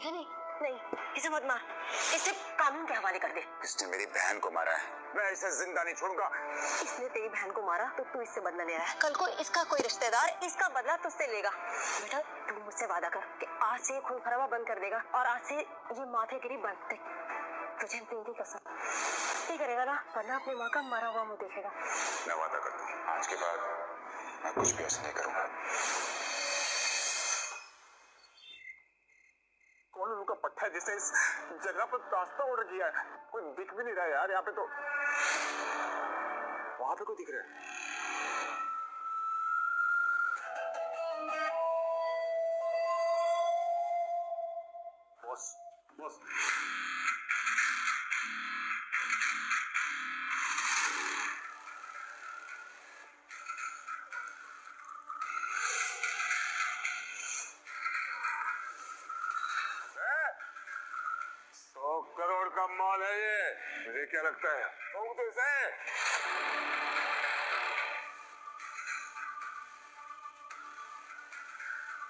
नहीं नहीं नहीं, इसे मत मार, इसे कानून के हवाले कर दे। इसने मेरी बहन को मारा है, मैं इसे जिंदा नहीं छोड़ूंगा। इसने तेरी बहन को मारा तो तू इससे बदला ले रहा है। कल को इसका कोई रिश्तेदार इसका बदला तुझसे लेगा। बेटा तू मुझसे वादा कर कि आज से खून खराबा बंद कर देगा और आज से ये माथेगिरी बंद कर। तुझे तेरी कसम नहीं करेगा ना, वरना अपनी माँ का मरा हुआ मुंह देखेगा। मैं वादा करता हूँ, आज के बाद मैं कुछ भी ऐसा नहीं करूंगा। कौन उनका पट्टा जिसने इस जगह पर रास्ता ऑर्डर किया है? कोई दिख भी नहीं रहा यार यहाँ पे तो। वहां पे कोई दिख रहा है? बॉस बॉस करोड़ का माल है ये, मुझे क्या लगता है? तो इसे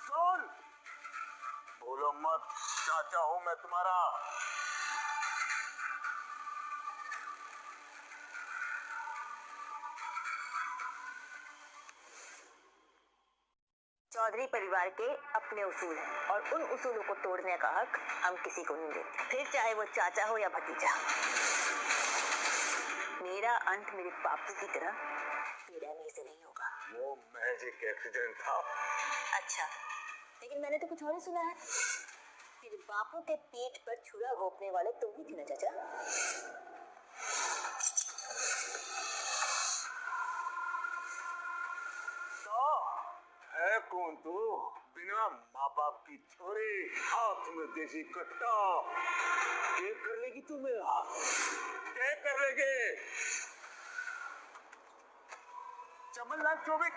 सुन, बोलो मत, चाचा हूं मैं तुम्हारा। चौधरी परिवार के अपने उसूल हैं और उन उसूलों को तोड़ने का हक हम किसी को नहीं देते, फिर चाहे वो चाचा हो या भतीजा। मेरा अंत मेरे बापू की तरह बेरहमी से नहीं होगा। वो महज एक एक्सीडेंट था। अच्छा, लेकिन मैंने तो कुछ और ही सुना है। तेरे बापू के पीठ पर छुरा घोंपने वाले तुम ही थे ना चाचा? है कौन तू? बिना माँ बाप की छोरी, हाथ में देसी कट्टा, क्या कर लेगी तू मेरा? क्या कर लेगी? चमनलाल चौबे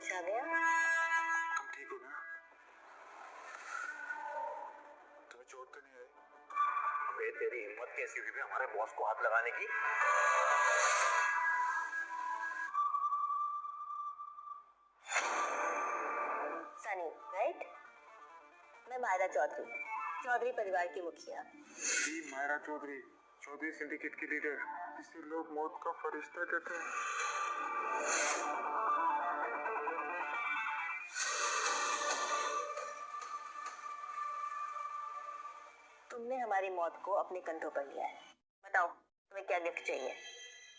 आ गया। तुम ठीक हो ना? तुम्हें चोट तो नहीं आई? अबे तेरी हिम्मत कैसी हुई हमारे बॉस को हाथ लगाने की? सनी, राइट? मैं मायरा चौधरी, चौधरी परिवार की मुखिया। जी, मायरा चौधरी, चौधरी सिंडिकेट की लीडर, जिसे लोग मौत का फरिश्ता कहते हैं। तुमने हमारी मौत को अपने कंधों पर लिया है। बताओ तुम्हें क्या गिफ्ट चाहिए?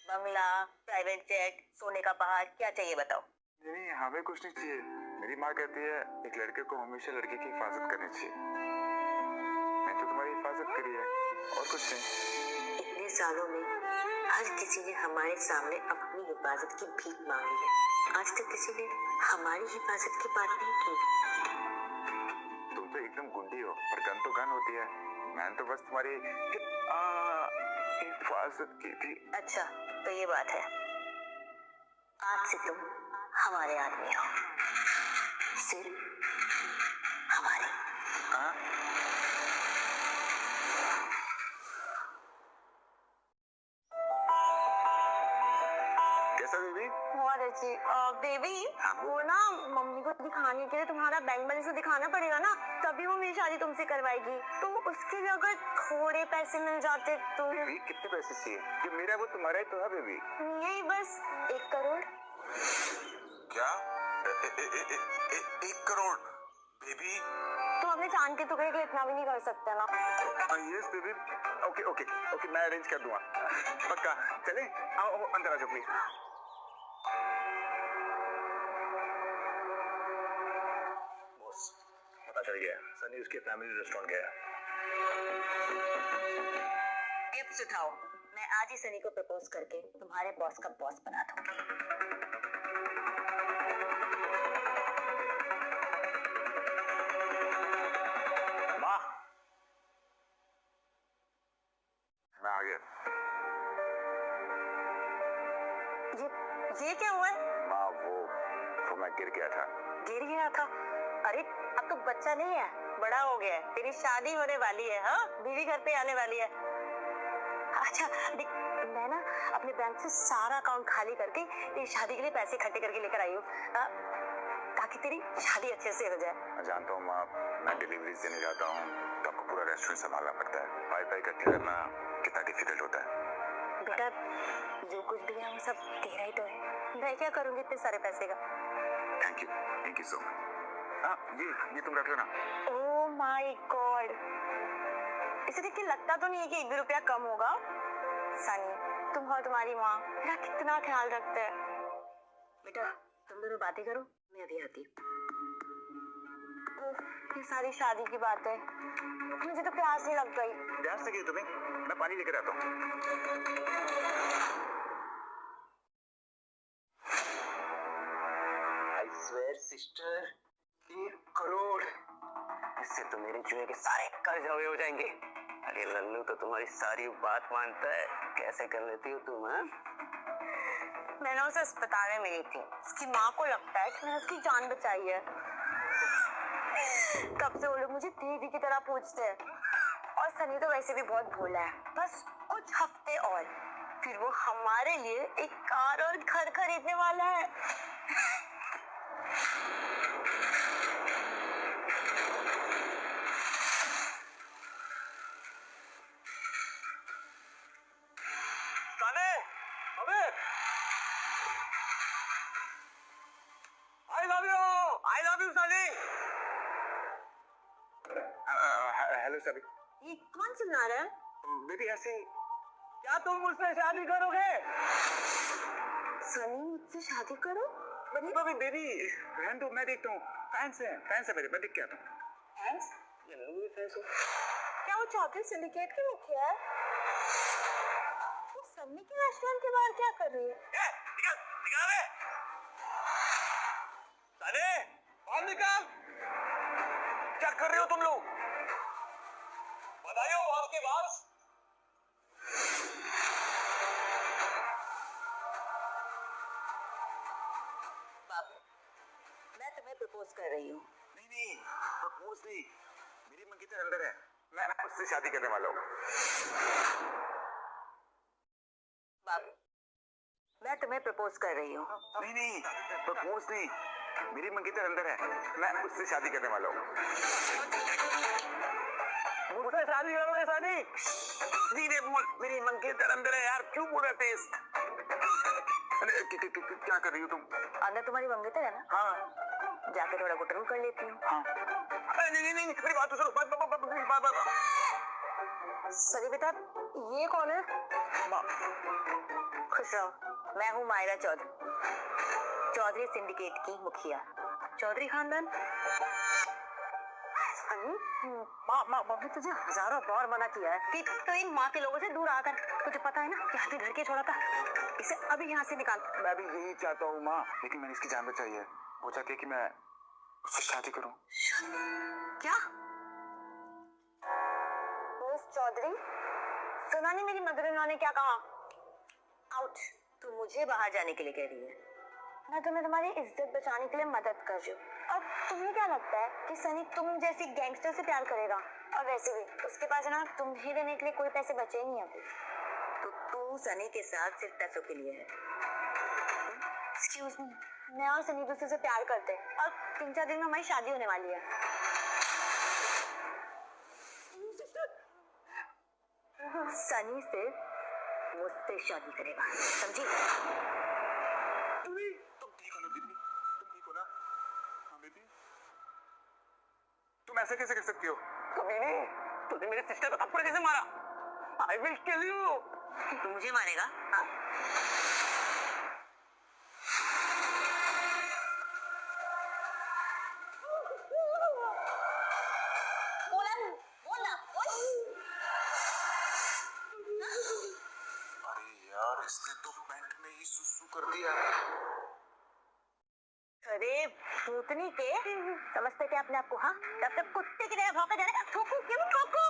बंगला, प्राइवेट जेट, सोने का पहाड़, क्या चाहिए बताओ? नहीं, हमें कुछ नहीं चाहिए। मेरी माँ कहती है एक लड़के को हमेशा लड़की की हिफाजत करनी चाहिए। मैं तो तुम्हारी हिफाजत करी है और कुछ नहीं। इतने सालों में हर किसी ने हमारे सामने अपनी हिफाजत की भीख मांगी है, आज तक किसी ने हमारी हिफाजत की बात नहीं की। तुम तो एकदम गुंडी हो, पर गन तो गन होती है। मैंने तो बस तुम्हारी हिफाजत की थी। अच्छा, तो ये बात है। आज से तुम हमारे आदमी हो, सिर्फ हमारे। कैसा बेबी? बहुत अच्छी बेबी। वो ना मम्मी को दिखा बढ़ाने के लिए तुम्हारा बैंक बैलेंस तो दिखाना पड़ेगा ना, तभी वो मेरी शादी तुमसे करवाएगी। तो उसके लिए अगर थोड़े पैसे मिल जाते तो। बेबी कितने पैसे चाहिए? ये मेरा वो तुम्हारा ही तो है बेबी। यही बस 1 करोड़। क्या? 1 करोड़ बेबी? तुम अपने चांद के टुकड़े के लिए इतना भी नहीं कर सकते ना। Yes baby. Okay okay okay, मैं अरेंज कर दूंगा पक्का। चले आओ अंदर आ जाओ प्लीज। बॉस पता चल गया, सनी उसके फैमिली रेस्टोरेंट गया। गिफ्ट उठाओ, मैं आज ही सनी को प्रपोज करके तुम्हारे बॉस का बॉस बना दूंगी। माँ मैं आ गया। ये क्या हुआ है? माँ वो मैं गिर गया था। गिर गया था? अरे अब तो बच्चा नहीं है, बड़ा हो गया है, तेरी शादी होने वाली है। हाँ, बीवी घर पे आने वाली है। अच्छा देख, मैं ना अपने बैंक से सारा अकाउंट खाली करके तेरी शादी के लिए पैसे इकट्ठे करके लेकर आई हूँ, ताकि तेरी शादी अच्छे से हो जाए। मैं जानता हूँ माँ, मैं डिलीवरी देने जाता हूँ तो आपको पूरा रेस्टोरेंट संभालना पड़ता है। पाई इकट्ठी करना कितना डिफिकल्ट होता है। बेटा जो कुछ भी है वो सब तेरा ही तो है, मैं क्या करूँगी इतने सारे पैसे का। Thank you so much. हाँ ये तुम रख लेना। ओह माय गॉड, इसे देख के लगता तो नहीं है कि 1 भी रुपया कम होगा। सनी, तुम और तुम्हारी माँ मेरा कितना ख्याल रखते हैं। बेटा तुम दोनों बातें करो, मैं अभी आती हूँ। ये सारी शादी की बातें, मुझे तो प्यास नहीं लग गई। प्यास लगी तुम्हें? मैं पानी लेकर आता हूँ। I swear sister, 1 करोड़, इससे तो मेरे जुए के सारे कर्ज हवे हो जाएंगे। अरे लल्लू तो तुम्हारी सारी बात मानता है, कैसे कर लेती हो तुम? हाँ, मैंने उसे अस्पताल में मिली थी, उसकी माँ को लगता है कि मैंने उसकी जान बचाई है। तब से वो लोग मुझे दीदी की तरह पूछते हैं। और सनी तो वैसे भी बहुत भोला है, बस कुछ हफ्ते और फिर वो हमारे लिए एक कार और घर खरीदने वाला है। सनी, अबे I love you Sunny. Hello सभी। ये कौन सुना रहा है? बेबी ऐसे क्या तुम मुझसे शादी करोगे? सनी मुझसे शादी करो? बेबी रहने दो, मैं देखता हूँ। फैंस है मेरे, मैं देख के आता हूँ। फैंस? क्या वो चौधरी सिंडिकेट की मुखिया है? वो सन्नी के रेस्टोरेंट के बाहर क्या कर रही है? निकाल बे। सनी, बाहर निकाल। क्या कर रहे हो तुम लोग? बताइए बॉस के बॉस। बाबू, मैं तुम्हें प्रपोज कर रही हूँ। नहीं प्रपोज नहीं, मेरी मंगेतर अंदर है, मैं उससे शादी करने वाला हूँ। बाबू, मैं तुम्हें प्रपोज कर रही हूँ। नहीं प्रपोज नहीं, मेरी मंगेतर अंदर है, मैं उससे शादी करने वाला हूँ। मुझसे शादी करोगे सनी? धीरे बोल, मेरी मंगेतर अंदर है यार, क्यों बोल रहे तेज? क्या कर रही हो तुम? अंदर तुम्हारी मंगेतर है ना? हाँ जाके थोड़ा घुटन कर लेती हूँ। हाँ। नहीं मेरी बात तो सुनो। सनी बेटा, ये कौन है? माँ। खुश रहो, मैं हूँ मायरा चौधरी, चौधरी सिंडिकेट की मुखिया। चौधरी खानदान। माँ मैंने तुझे हजारों बार मना किया है कि तो इन माँ के लोगों से दूर आकर, तुझे पता है ना कि हाथी घर के छोड़ा था, इसे अभी यहाँ से निकाल। मैं भी यही चाहता हूँ माँ, लेकिन मैंने इसकी जान बचाई है। वो चाहती है कि मैं उससे शादी करूँ। क्या? मिस चौधरी, सुना नहीं मेरी मदर इन लॉ ने क्या कहा? आउट। तू मुझे बाहर जाने के लिए कह रही है, मैं तुम्हें तुम्हारी इज्जत बचाने के लिए मदद कर रही हूँ। अब तुम्हें क्या लगता है कि सनी तुम जैसी गैंगस्टर से प्यार करेगा? और वैसे भी उसके पास है ना तुम्हें देने के लिए कोई पैसे बचे नहीं अभी, तो तू सनी के साथ सिर्फ पैसों के लिए है। एक्सक्यूज मी, मैं और सनी दूसरे से प्यार करते हैं और 3-4 दिन में हमारी शादी होने वाली है। सनी से मुझसे शादी करेगा, समझी? तुम ठीक हो ना दीदी? तुम ठीक हो ना? हाँ बेबी, तुम ऐसे कैसे कर सकती हो? कभी नहीं। तूने मेरे सिस्टर को थप्पड़ कैसे मारा? I will kill you। तू मुझे मारेगा? हाँ? अरे यार, इसने तो पैंट में ही सुसु कर दिया। अरे भूतनी के, समझते क्या अपने आप को? हाँ, तब तक कुत्ते की तरह भौंका जा रहा है। ठोकू क्यों ठोकू?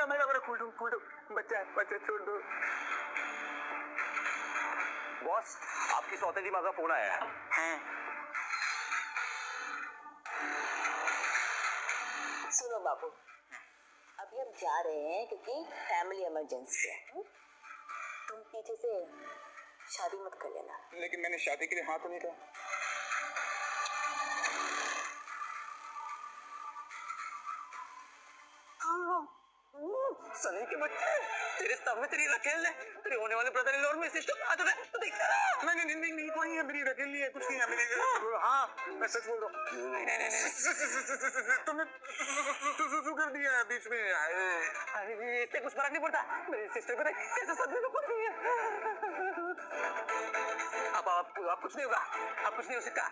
मेरा कूल दो बच्चा छोड़ दो। बॉस, आपकी सौतेली माँ का फोन आया है। हाँ। सुनो बाबू, अभी हम जा रहे हैं क्योंकि फैमिली इमरजेंसी है। तुम पीछे से शादी मत कर लेना। लेकिन मैंने शादी के लिए हाँ तो नहीं कहा। सनी के बच्चे, तेरे सामने तेरी रखेल है, तेरे होने वाले ब्रदर इन लॉ में सिस्टर आ तो देख रहा। नहीं कोई है, मेरी रखेल नहीं है, कुछ नहीं है मेरे। हाँ, मैं सच बोल रहा हूँ। नहीं। तुमने सुसु कर दिया बीच में। अरे इससे कुछ फर्क नहीं पड़ता। मेरी सिस्टर को देख कैसे सदमे में पड़ गई है। अब कुछ नहीं होगा, अब कुछ नहीं हो सकता।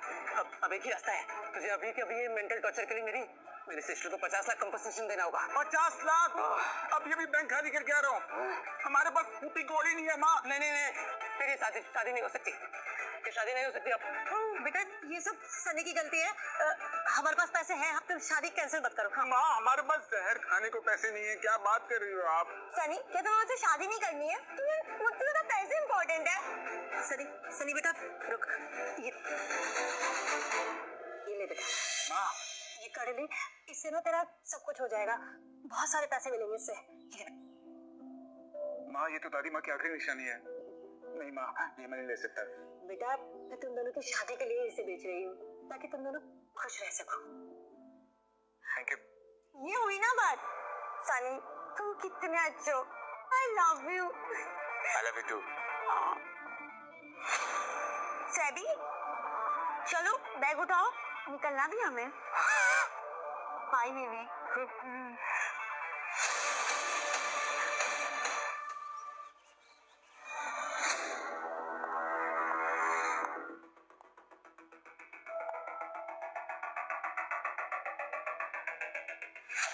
अब एक ही रास्ता है, तुझे अभी के अभी ये मेंटल टॉर्चर के लिए मेरे सिस्टर को 50 लाख कंपनसेशन देना होगा। 50 लाख? अब ये भी बैंक खाली करके आ रहा हूँ। हमारे पास फूटी गोली नहीं है माँ। नहीं, तेरी शादी नहीं हो सकती। शादी नहीं हो सकती अब। बेटा, ये सब सनी की गलती है। हमारे पास पैसे हैं, तुम शादी कैंसिल मत करो। हाँ। माँ, हमारे पास जहर खाने को पैसे नहीं है। क्या बात कर रही हो आप? सनी, क्या तुम्हें मुझसे शादी नहीं करनी है? तुम्हें मुझसे ज्यादा पैसे इंपॉर्टेंट है। सनी बेटा, रुक। ये ले बेटा। माँ, ये कर ले, इससे ना तेरा सब कुछ हो जाएगा। बहुत सारे पैसे मिलेंगे इससे। माँ, ये तो दादी माँ की आखिरी निशानी है। नहीं माँ, ये मैं नहीं ले सकता। बेटा, मैं तुम दोनों की शादी के लिए इसे बेच रही हूँ ताकि तुम दोनों खुश रह सको। Thank you. ये हुई ना बात। सनी, तुम कितने अच्छे हो। I love you। I love you too। SEBI, चलो बैग उठाओ, निकलना भी हमें। Bye baby.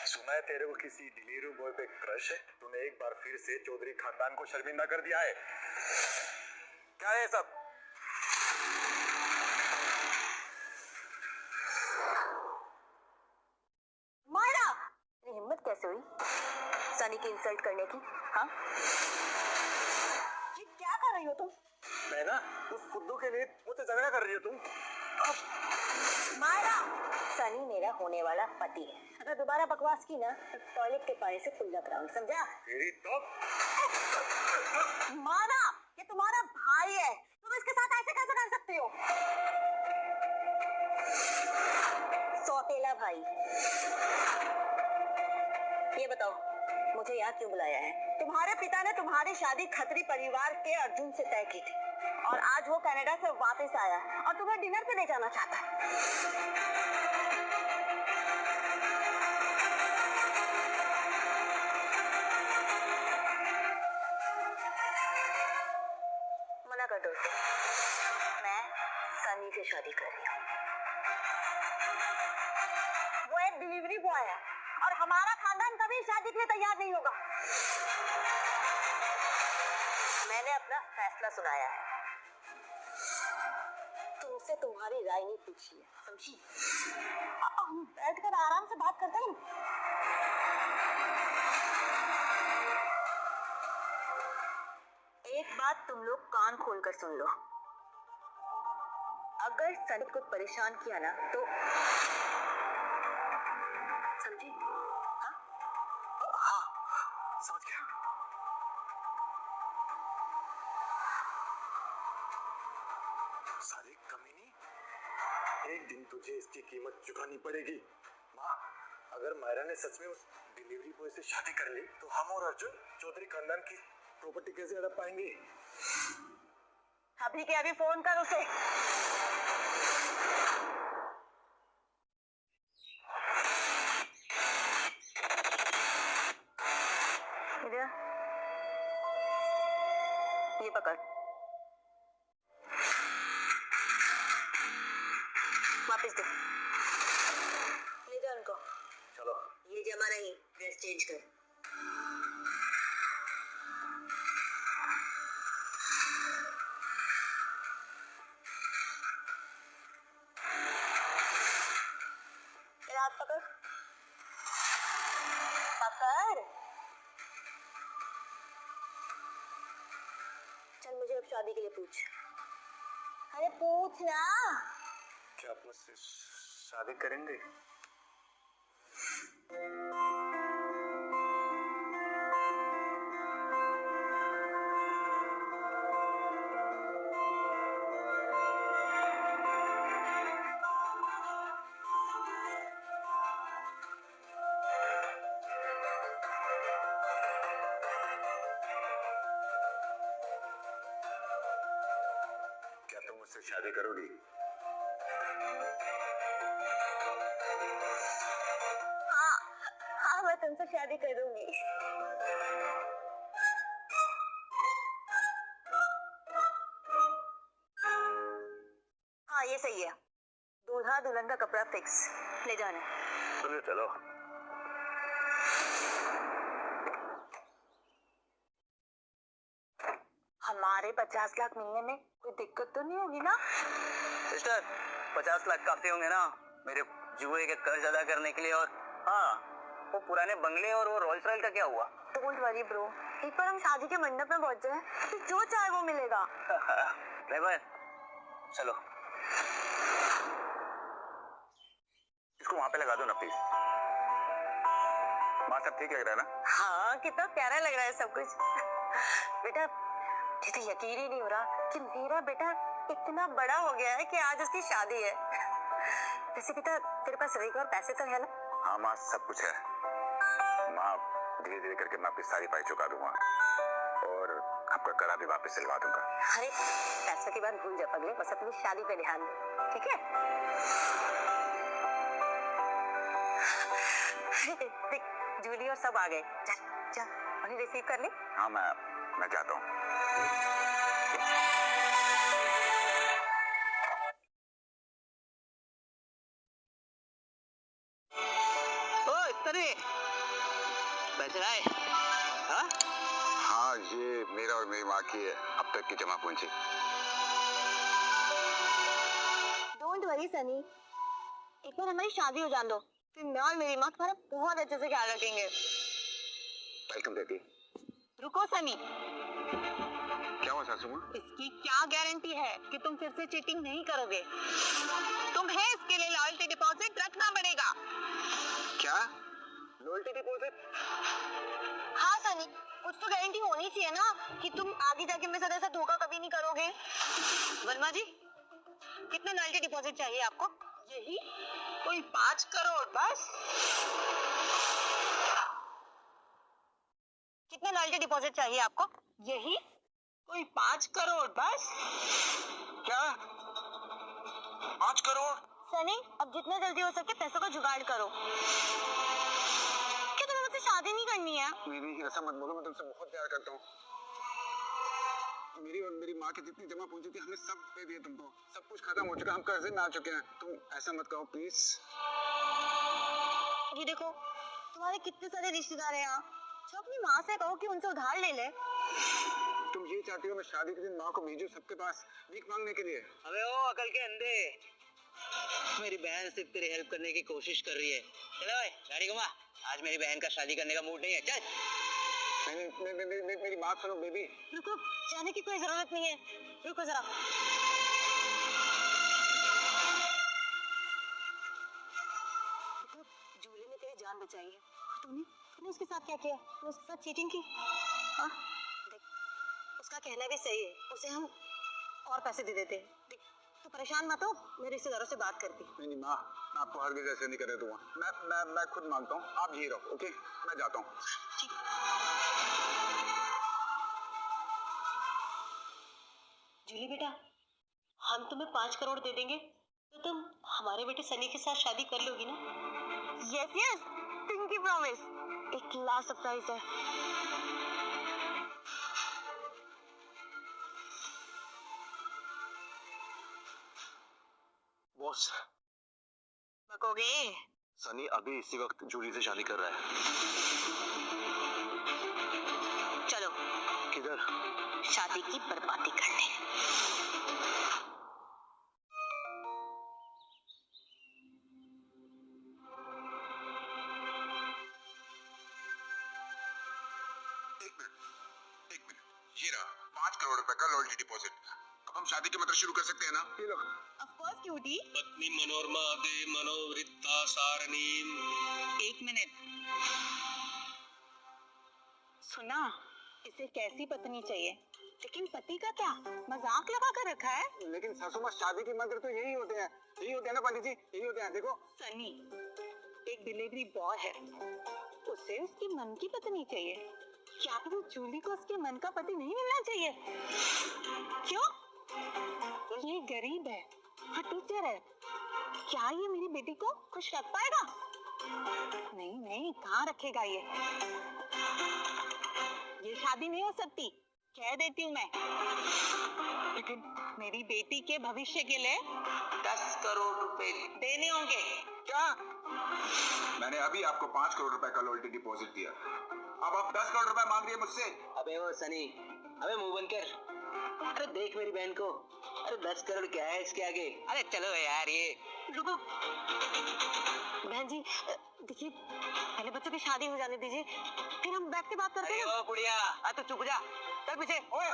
सुना है तेरे को किसी डिलीवरी बॉय पे क्रश है? तूने एक बार फिर से चौधरी खानदान को शर्मिंदा कर दिया है। क्या है सब? मायरा, तेरी हिम्मत कैसे हुई सनी की इंसल्ट करने की? हाँ, ये क्या कर रही हो तुम? मैं ना उस फुद्दू के लिए मुझसे झगड़ा कर रही हो तुम। मायरा, सनी मेरा होने वाला पति है। अगर दोबारा बकवास की ना तो टॉयलेट के पानी से कुल्ला कराऊंगी, समझा? तेरी तो मायरा, ये तुम्हारा भाई है, तुम इसके साथ ऐसे कैसे कर सकती हो? सौतेला भाई। ये बताओ, मुझे यहाँ क्यों बुलाया है? तुम्हारे पिता ने तुम्हारी शादी खत्री परिवार के अर्जुन से तय की थी और आज वो कनाडा से वापस आया है और तुम्हें डिनर पे ले जाना चाहता है। मना कर दो उसे। मैं सनी से शादी कर रही हूँ। वो एक डिलीवरी बॉय है और हमारा खानदान कभी शादी के लिए तैयार नहीं होगा। मैंने अपना फैसला सुनाया है। तुमसे तुम्हारी राय नहीं पूछी है, समझी? हम बैठकर आराम से बात करते हैं। एक बात तुम लोग कान खोलकर सुन लो। अगर सनी को परेशान किया ना तो समझी? हाँ? हाँ, समझ गया। एक दिन तुझे इसकी कीमत चुकानी पड़ेगी। माँ, अगर मायरा ने सच में उस डिलीवरी बॉय से शादी कर ली तो हम और अर्जुन चौधरी खानदान की प्रॉपर्टी कैसे हड़प पाएंगे? अभी के अभी फोन कर उसे। इधर ये पकड़, वापस दे। ले जा उनको। चलो। ये जमा नहीं, ड्रेस चेंज कर। हाथ पकड़, पकड़। चल मुझे अब शादी के लिए पूछ। अरे पूछ ना। क्या आप मुझसे शादी करेंगे? क्या तुम मुझसे शादी करोगी? हाँ, मैं तुमसे शादी करूंगी। हाँ ये सही है, दूल्हा दुल्हन का कपड़ा फिक्स। ले जाना। चलो चलो। हमारे 50 लाख मिलने में कोई दिक्कत तो नहीं होगी ना? सिस्टर, 50 लाख काफी होंगे ना मेरे जुए के कर्ज अदा करने के लिए। और हाँ, वो पुराने बंगले और वो रोल्स रॉयल का क्या हुआ? डोंट वरी ब्रो, एक बार हम शादी के मंडप में पहुंच जाए तो जो चाहे वो मिलेगा। ड्राइवर, चलो इसको वहां पे लगा दो ना प्लीज। माँ, सब ठीक लग रहा है ना? हाँ, कितना प्यारा लग रहा है सब कुछ। बेटा, मुझे तो यकीन ही नहीं हो रहा कि मेरा बेटा इतना बड़ा हो गया है कि आज उसकी शादी है। वैसे बेटा, तेरे पास रहेगा और पैसे तो है ना? हाँ माँ, सब कुछ है। माँ, धीरे धीरे करके मैं आपकी सारी पाई चुका दूंगा और आपका कड़ा भी वापस सिलवा दूंगा। अरे पैसों की बात भूल जा पगले, बस अपनी शादी पे ध्यान दे, ठीक है? देख, जूली और सब आ गए। चल चल, उन्हें रिसीव कर ले। हाँ, मैं जाता हूँ। ओ इतने पैसे आए? हाँ हाँ, ये मेरा और मेरी माँ की अब तक की जमा पूंजी। डोंट वरी सनी, एक बार हमारी शादी हो जाने दो, फिर मैं और मेरी माँ तुम्हारा बहुत अच्छे से ख्याल रखेंगे। Welcome baby. रुको सनी, क्या हुआ सासू माँ? इसकी क्या गारंटी है कि तुम फिर से चीटिंग नहीं करोगे? तुम्हें इसके लिए लॉयल्टी डिपॉजिट रखना पड़ेगा। क्या लॉयल्टी डिपॉजिट? हाँ सनी, कुछ तो गारंटी होनी चाहिए ना कि तुम आगे जाके मेरे साथ ऐसा धोखा कभी नहीं करोगे। वर्मा जी, कितना लॉयल्टी डिपॉजिट चाहिए आपको? यही कोई 5 करोड़ बस। कितना लॉयल्टी डिपॉजिट चाहिए आपको? यही कोई 5 करोड़ बस। क्या 5 करोड़? सनी, अब जितना जल्दी हो सके पैसों का जुगाड़ करो। क्या तुम्हें मुझसे शादी नहीं करनी है? नहीं, ऐसा मत बोलो, मैं तुमसे बहुत प्यार करता हूँ। मेरी और मेरी माँ की जितनी जमा पूंजी थी हमने सब दे दिए तुमको। सब कुछ खत्म हो चुका, हम कर्जे में आ चुके हैं। तुम ऐसा मत कहो प्लीज। ये देखो, तुम्हारे कितने सारे रिश्तेदार हैं यहाँ, जो अपनी माँ से कहो कि उनसे उधार ले ले। तुम ये चाहती हो मैं शादी के दिन माँ को भेजूं सबके पास भीख मांगने के लिए? अबे ओ अकल के अंधे, मेरी बहन सिर्फ तेरी हेल्प करने की कोशिश कर रही है। चलो भाई गाड़ी घुमा, आज मेरी बहन का शादी करने का मूड नहीं है। चल। मेरी बात सुनो बेबी। रुको, जाने की कोई जरूरत नहीं है, रुको जरा। जूली ने तेरी जान बचाई है, तूने उसके साथ क्या किया? तूने उसके साथ चीटिंग की? हाँ देख, उसका कहना भी सही है, उसे हम और पैसे दे देते हैं। देख, तो परेशान मत हो, मैं रिश्तेदारों से बात करती। नहीं माँ, मैं आपको हरगिज़ ऐसे नहीं करने दूंगा। मैं खुद मांगता हूँ, आप यही रहो। ओके, मैं जाता हूँ। ठीक। जूली बेटा, हम तुम्हें 5 करोड़ दे देंगे तो तुम हमारे बेटे सनी के साथ शादी कर लोगी ना? Yes yes, pinky promise. एक लास्ट सरप्राइज है। बॉस, बकोगे? सनी अभी इसी वक्त जूली से शादी कर रहा है। चलो। किधर? शादी की बर्बादी करने। एक मिनट, ये रहा 5 करोड़ रुपए का लॉयल्टी डिपॉजिट। अब हम शादी के मतलब शुरू कर सकते हैं ना? ये लो। Of course cutie. पत्नी मनोरमा दे मनोवृत्ता सारणीम। एक मिनट, सुना, इसे कैसी पत्नी चाहिए, लेकिन पति का क्या मजाक लगा कर रखा है? लेकिन सासू माँ, शादी के मंत्र तो यही होते हैं ना पंडित जी, यही होते हैं। देखो सनी एक डिलीवरी बॉय है, उसे उसकी मन की पत्नी चाहिए। क्या तुम जूली को उसके मन का पति नहीं मिलना चाहिए? क्यों? ये गरीब है, फटीचर है, क्या ये मेरी बेटी को खुश रख पाएगा? नहीं नहीं, कहाँ रखेगा ये शादी नहीं हो सकती, कह देती हूँ मैं। लेकिन मेरी बेटी के भविष्य के लिए 10 करोड़ रुपए देने होंगे। क्या? मैंने अभी आपको 5 करोड़ रुपए का लॉयल्टी डिपॉजिट दिया, अब आप 10 करोड़ रुपए मांग रही है मुझसे? अबे वो सनी, अबे मुंह बंद कर। अरे देख मेरी बहन को, अरे 10 करोड़ क्या है इसके आगे। अरे चलो यार, ये रुको बहन जी, देखिए पहले बच्चों की शादी हो जाने दीजिए, फिर हम बैठ के बात करते हैं। ओ बुढ़िया, आ तू चुप जा, चल पीछे। ओए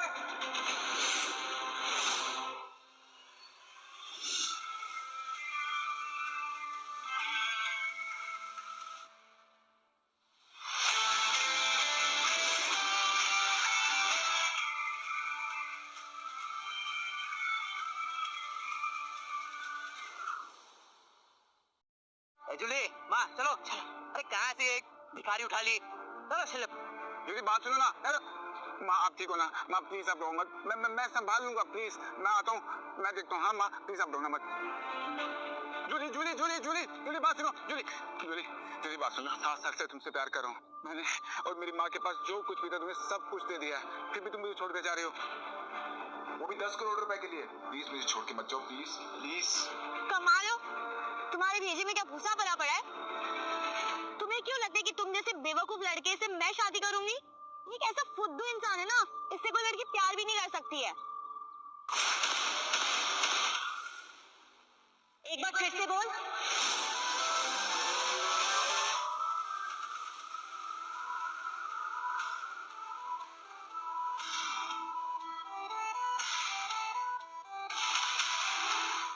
जूली, माँ चलो चलो। अरे कहाँ से एक भिखारी उठा ली, चलो चलो। जूली बात सुनो ना। माँ आप ठीक हो ना? माँ प्लीज आप रो मत, मैं संभाल लूंगा, प्लीज मैं आता हूँ, मैं देखता हूँ। हाँ माँ प्लीज आप रोना मत। जूली जूली जूली जूली जूली बात सुनो। जूली जूली जूली बात सुनो। 7 साल से तुमसे प्यार कर रहा हूँ मैंने, और मेरी माँ के पास जो कुछ भी था तुम्हें सब कुछ दे दिया, फिर भी तुम मुझे छोड़ के जा रहे हो, वो भी 10 करोड़ रुपए के लिए। प्लीज मुझे छोड़ के मत जाओ, प्लीज प्लीज। कमाल हो, तुम्हारे भेजे में क्या भूसा भरा पड़ा है? तुम्हें क्यों लगता है कि तुम जैसे बेवकूफ लड़के से मैं शादी करूंगी? ये कैसा फुद्दू इंसान है ना, इससे कोई लड़की प्यार भी नहीं कर सकती है। एक बार फिर से बोल।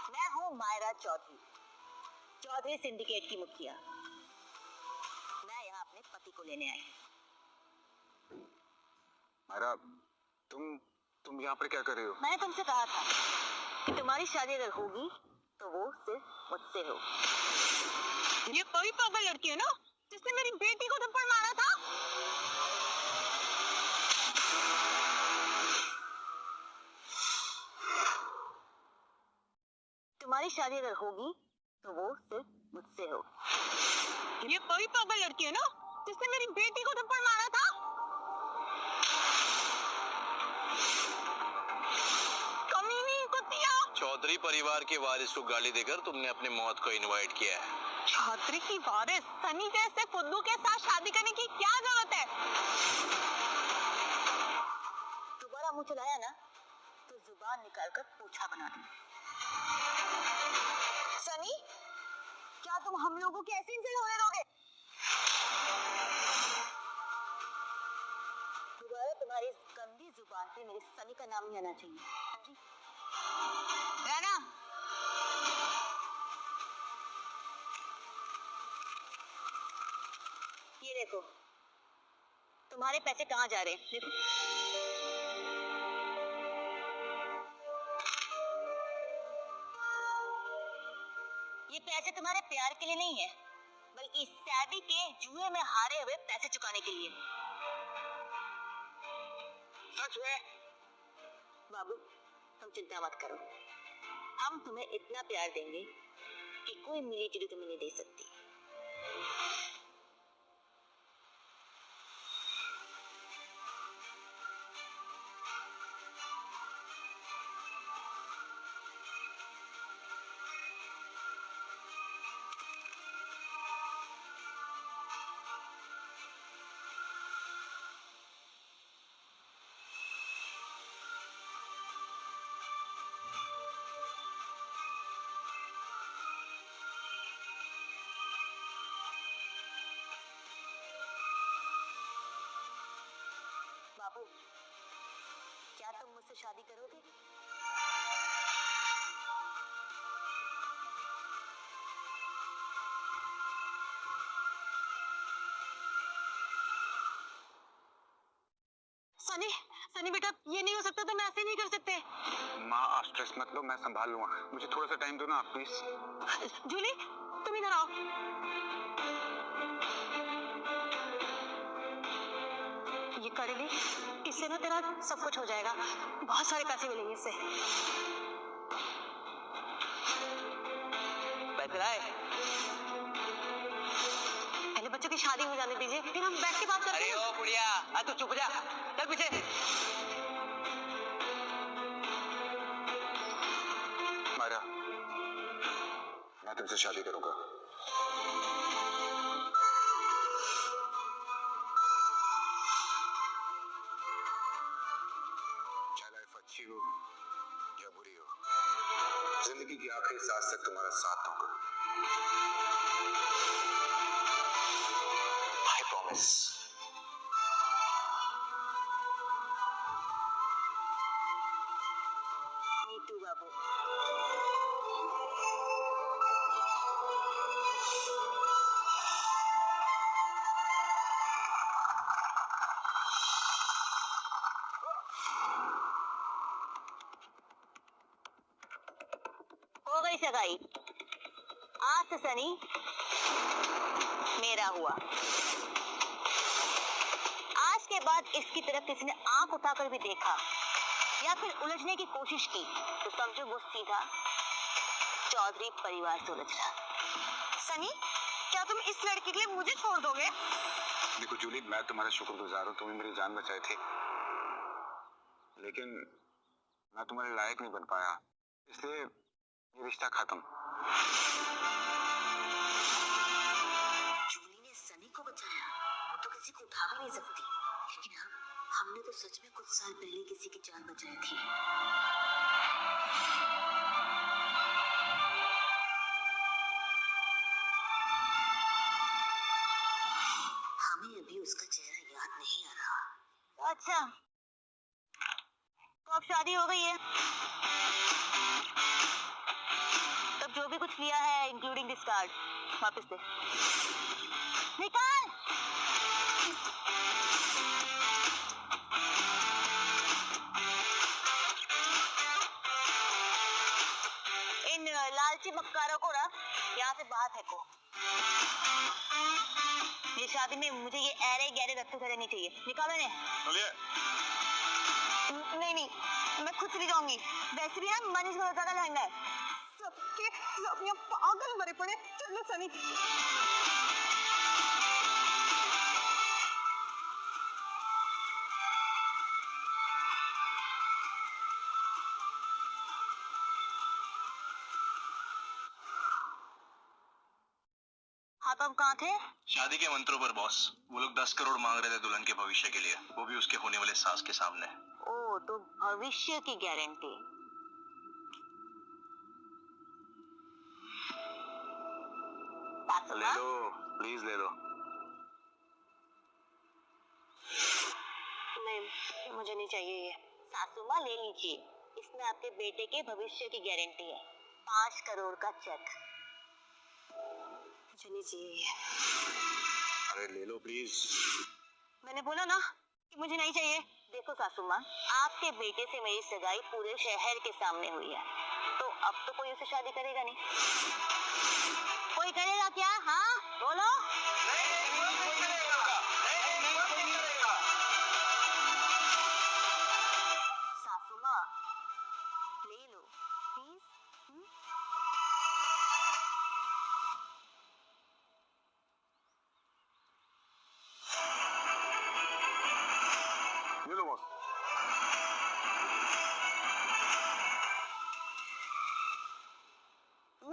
मैं हूँ मायरा चौधरी, चौधरी सिंडिकेट की मुखिया। मैं यहाँ अपने पति को लेने आई हूँ। मायरा, तुम यहाँ पर क्या कर रही हो? मैंने तुमसे कहा था कि तुम्हारी शादी अगर होगी तो वो सिर्फ मुझसे हो। ये कोई पागल लड़की है ना जिसने मेरी बेटी को थप्पड़ मारा था? तुम्हारी शादी अगर होगी तो वो सिर्फ मुझसे हो। ये कोई पागल लड़की है ना जिसने मेरी बेटी को थप्पड़ मारा था? कमीनी कुतिया! चौधरी परिवार के वारिस को गाली देकर तुमने अपनी मौत को इनवाइट किया है। चौधरी की वारिस सनी जैसे फुद्दू के साथ शादी करने की क्या जरूरत है? दोबारा मुंह चलाया ना तो जुबान निकालकर पूछा बना दूं। सनी, क्या तुम हम लोगों की ऐसी इंसल्ट होने दोगे? दोबारा तुम्हारी इस गंदी जुबान पे मेरे सनी का नाम नहीं आना चाहिए, समझी? राना, ये देखो तुम्हारे पैसे कहाँ जा रहे हैं, देखो। ये पैसे तुम्हारे प्यार के लिए नहीं है, बल्कि शादी के जुए में हारे हुए पैसे चुकाने के लिए। सच में? बाबू, तुम चिंता मत करो, हम तुम्हें इतना प्यार देंगे कि कोई मिली जुली तुम्हें नहीं दे सकती। बाबू, क्या तुम मुझसे शादी करोगे? सनी, सनी बेटा, ये नहीं हो सकता, तुम ऐसे नहीं कर सकते। माँ आप स्ट्रेस मत लो, मैं संभाल लूंगा, मुझे थोड़ा सा टाइम दो ना आप प्लीज। जूली, तुम इधर आओ। ये कर ली, इससे ना तेरा सब कुछ हो जाएगा, बहुत सारे पैसे मिलेंगे इससे। पैसे लाए? पहले बच्चों की शादी हो जाने दीजिए, फिर हम बैठ के बात करते हैं। अरे ओ बुढ़िया, आ तू चुप जा, चल पीछे। मायरा, मैं तुमसे शादी करूंगा। चाहे लाइफ अच्छी हो या बुरी हो, जिंदगी की आखिरी सांस तक तुम्हारा साथ दूंगा। I promise. Me too, बाबू। हो गई सगाई। आज से सनी मेरा हुआ। आज के बाद इसकी तरफ किसी ने आंख उठाकर भी देखा या फिर उलझने की कोशिश की तो समझो वो सीधा चौधरी परिवार से उलझ रहा। सनी, क्या तुम इस लड़की के लिए मुझे छोड़ दोगे? देखो जूली, मैं तुम्हारा शुक्रगुजार हूँ, तुमने मेरी जान बचाई थी, लेकिन मैं तुम्हारे लायक नहीं बन पाया, इसलिए ये रिश्ता खत्म। जूली ने सनी को बचाया, वो तो किसी को उठा भी नहीं सकती, लेकिन हमने तो सच में कुछ साल पहले किसी की जान बचाई थी। हमें अभी उसका चेहरा याद नहीं आ रहा। अच्छा, तो अब शादी हो गई है, तब जो भी कुछ लिया है इंक्लूडिंग दिस कार्ड वापस दे। निकाल। इन लालची मक्कारों को ना यहाँ से बाहर फेंको। ये शादी में मुझे ये ऐरे गहरे रत्तू खड़े नहीं चाहिए, निकालो इन्हें। नहीं नहीं, मैं खुद चली जाऊंगी, वैसे भी ना मनीष मल्होत्रा का लहंगा है। सबके सब यहाँ पागल मरे पड़े। चलो सनी। हाँ, तो हम कहाँ थे? शादी के मंत्रों पर बॉस। वो लोग 10 करोड़ मांग रहे थे दुल्हन के भविष्य के लिए, वो भी उसके होने वाले सास के सामने। ओ, तो भविष्य की गारंटी। ले लो प्लीज, ले लो। नहीं, मुझे नहीं चाहिए ये। सासू माँ ले लीजिए, इसमें आपके बेटे के भविष्य की गारंटी है। 5 करोड़ का चेक। मुझे नहीं चाहिए ये। अरे ले लो प्लीज। मैंने बोला ना कि मुझे नहीं चाहिए। देखो सासू माँ, आपके बेटे से मेरी सगाई पूरे शहर के सामने हुई है, तो अब तो कोई उससे शादी करेगा नहीं।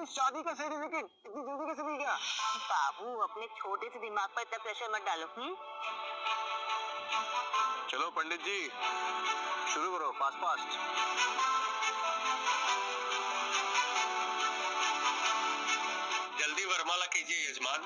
शादी का सर्टिफिकेट इतनी जल्दी कैसे मिल गया? बाबू अपने छोटे से दिमाग पर इतना प्रेशर मत डालो। चलो पंडित जी शुरू करो, फास्ट फास्ट। जल्दी वरमाला कीजिए यजमान।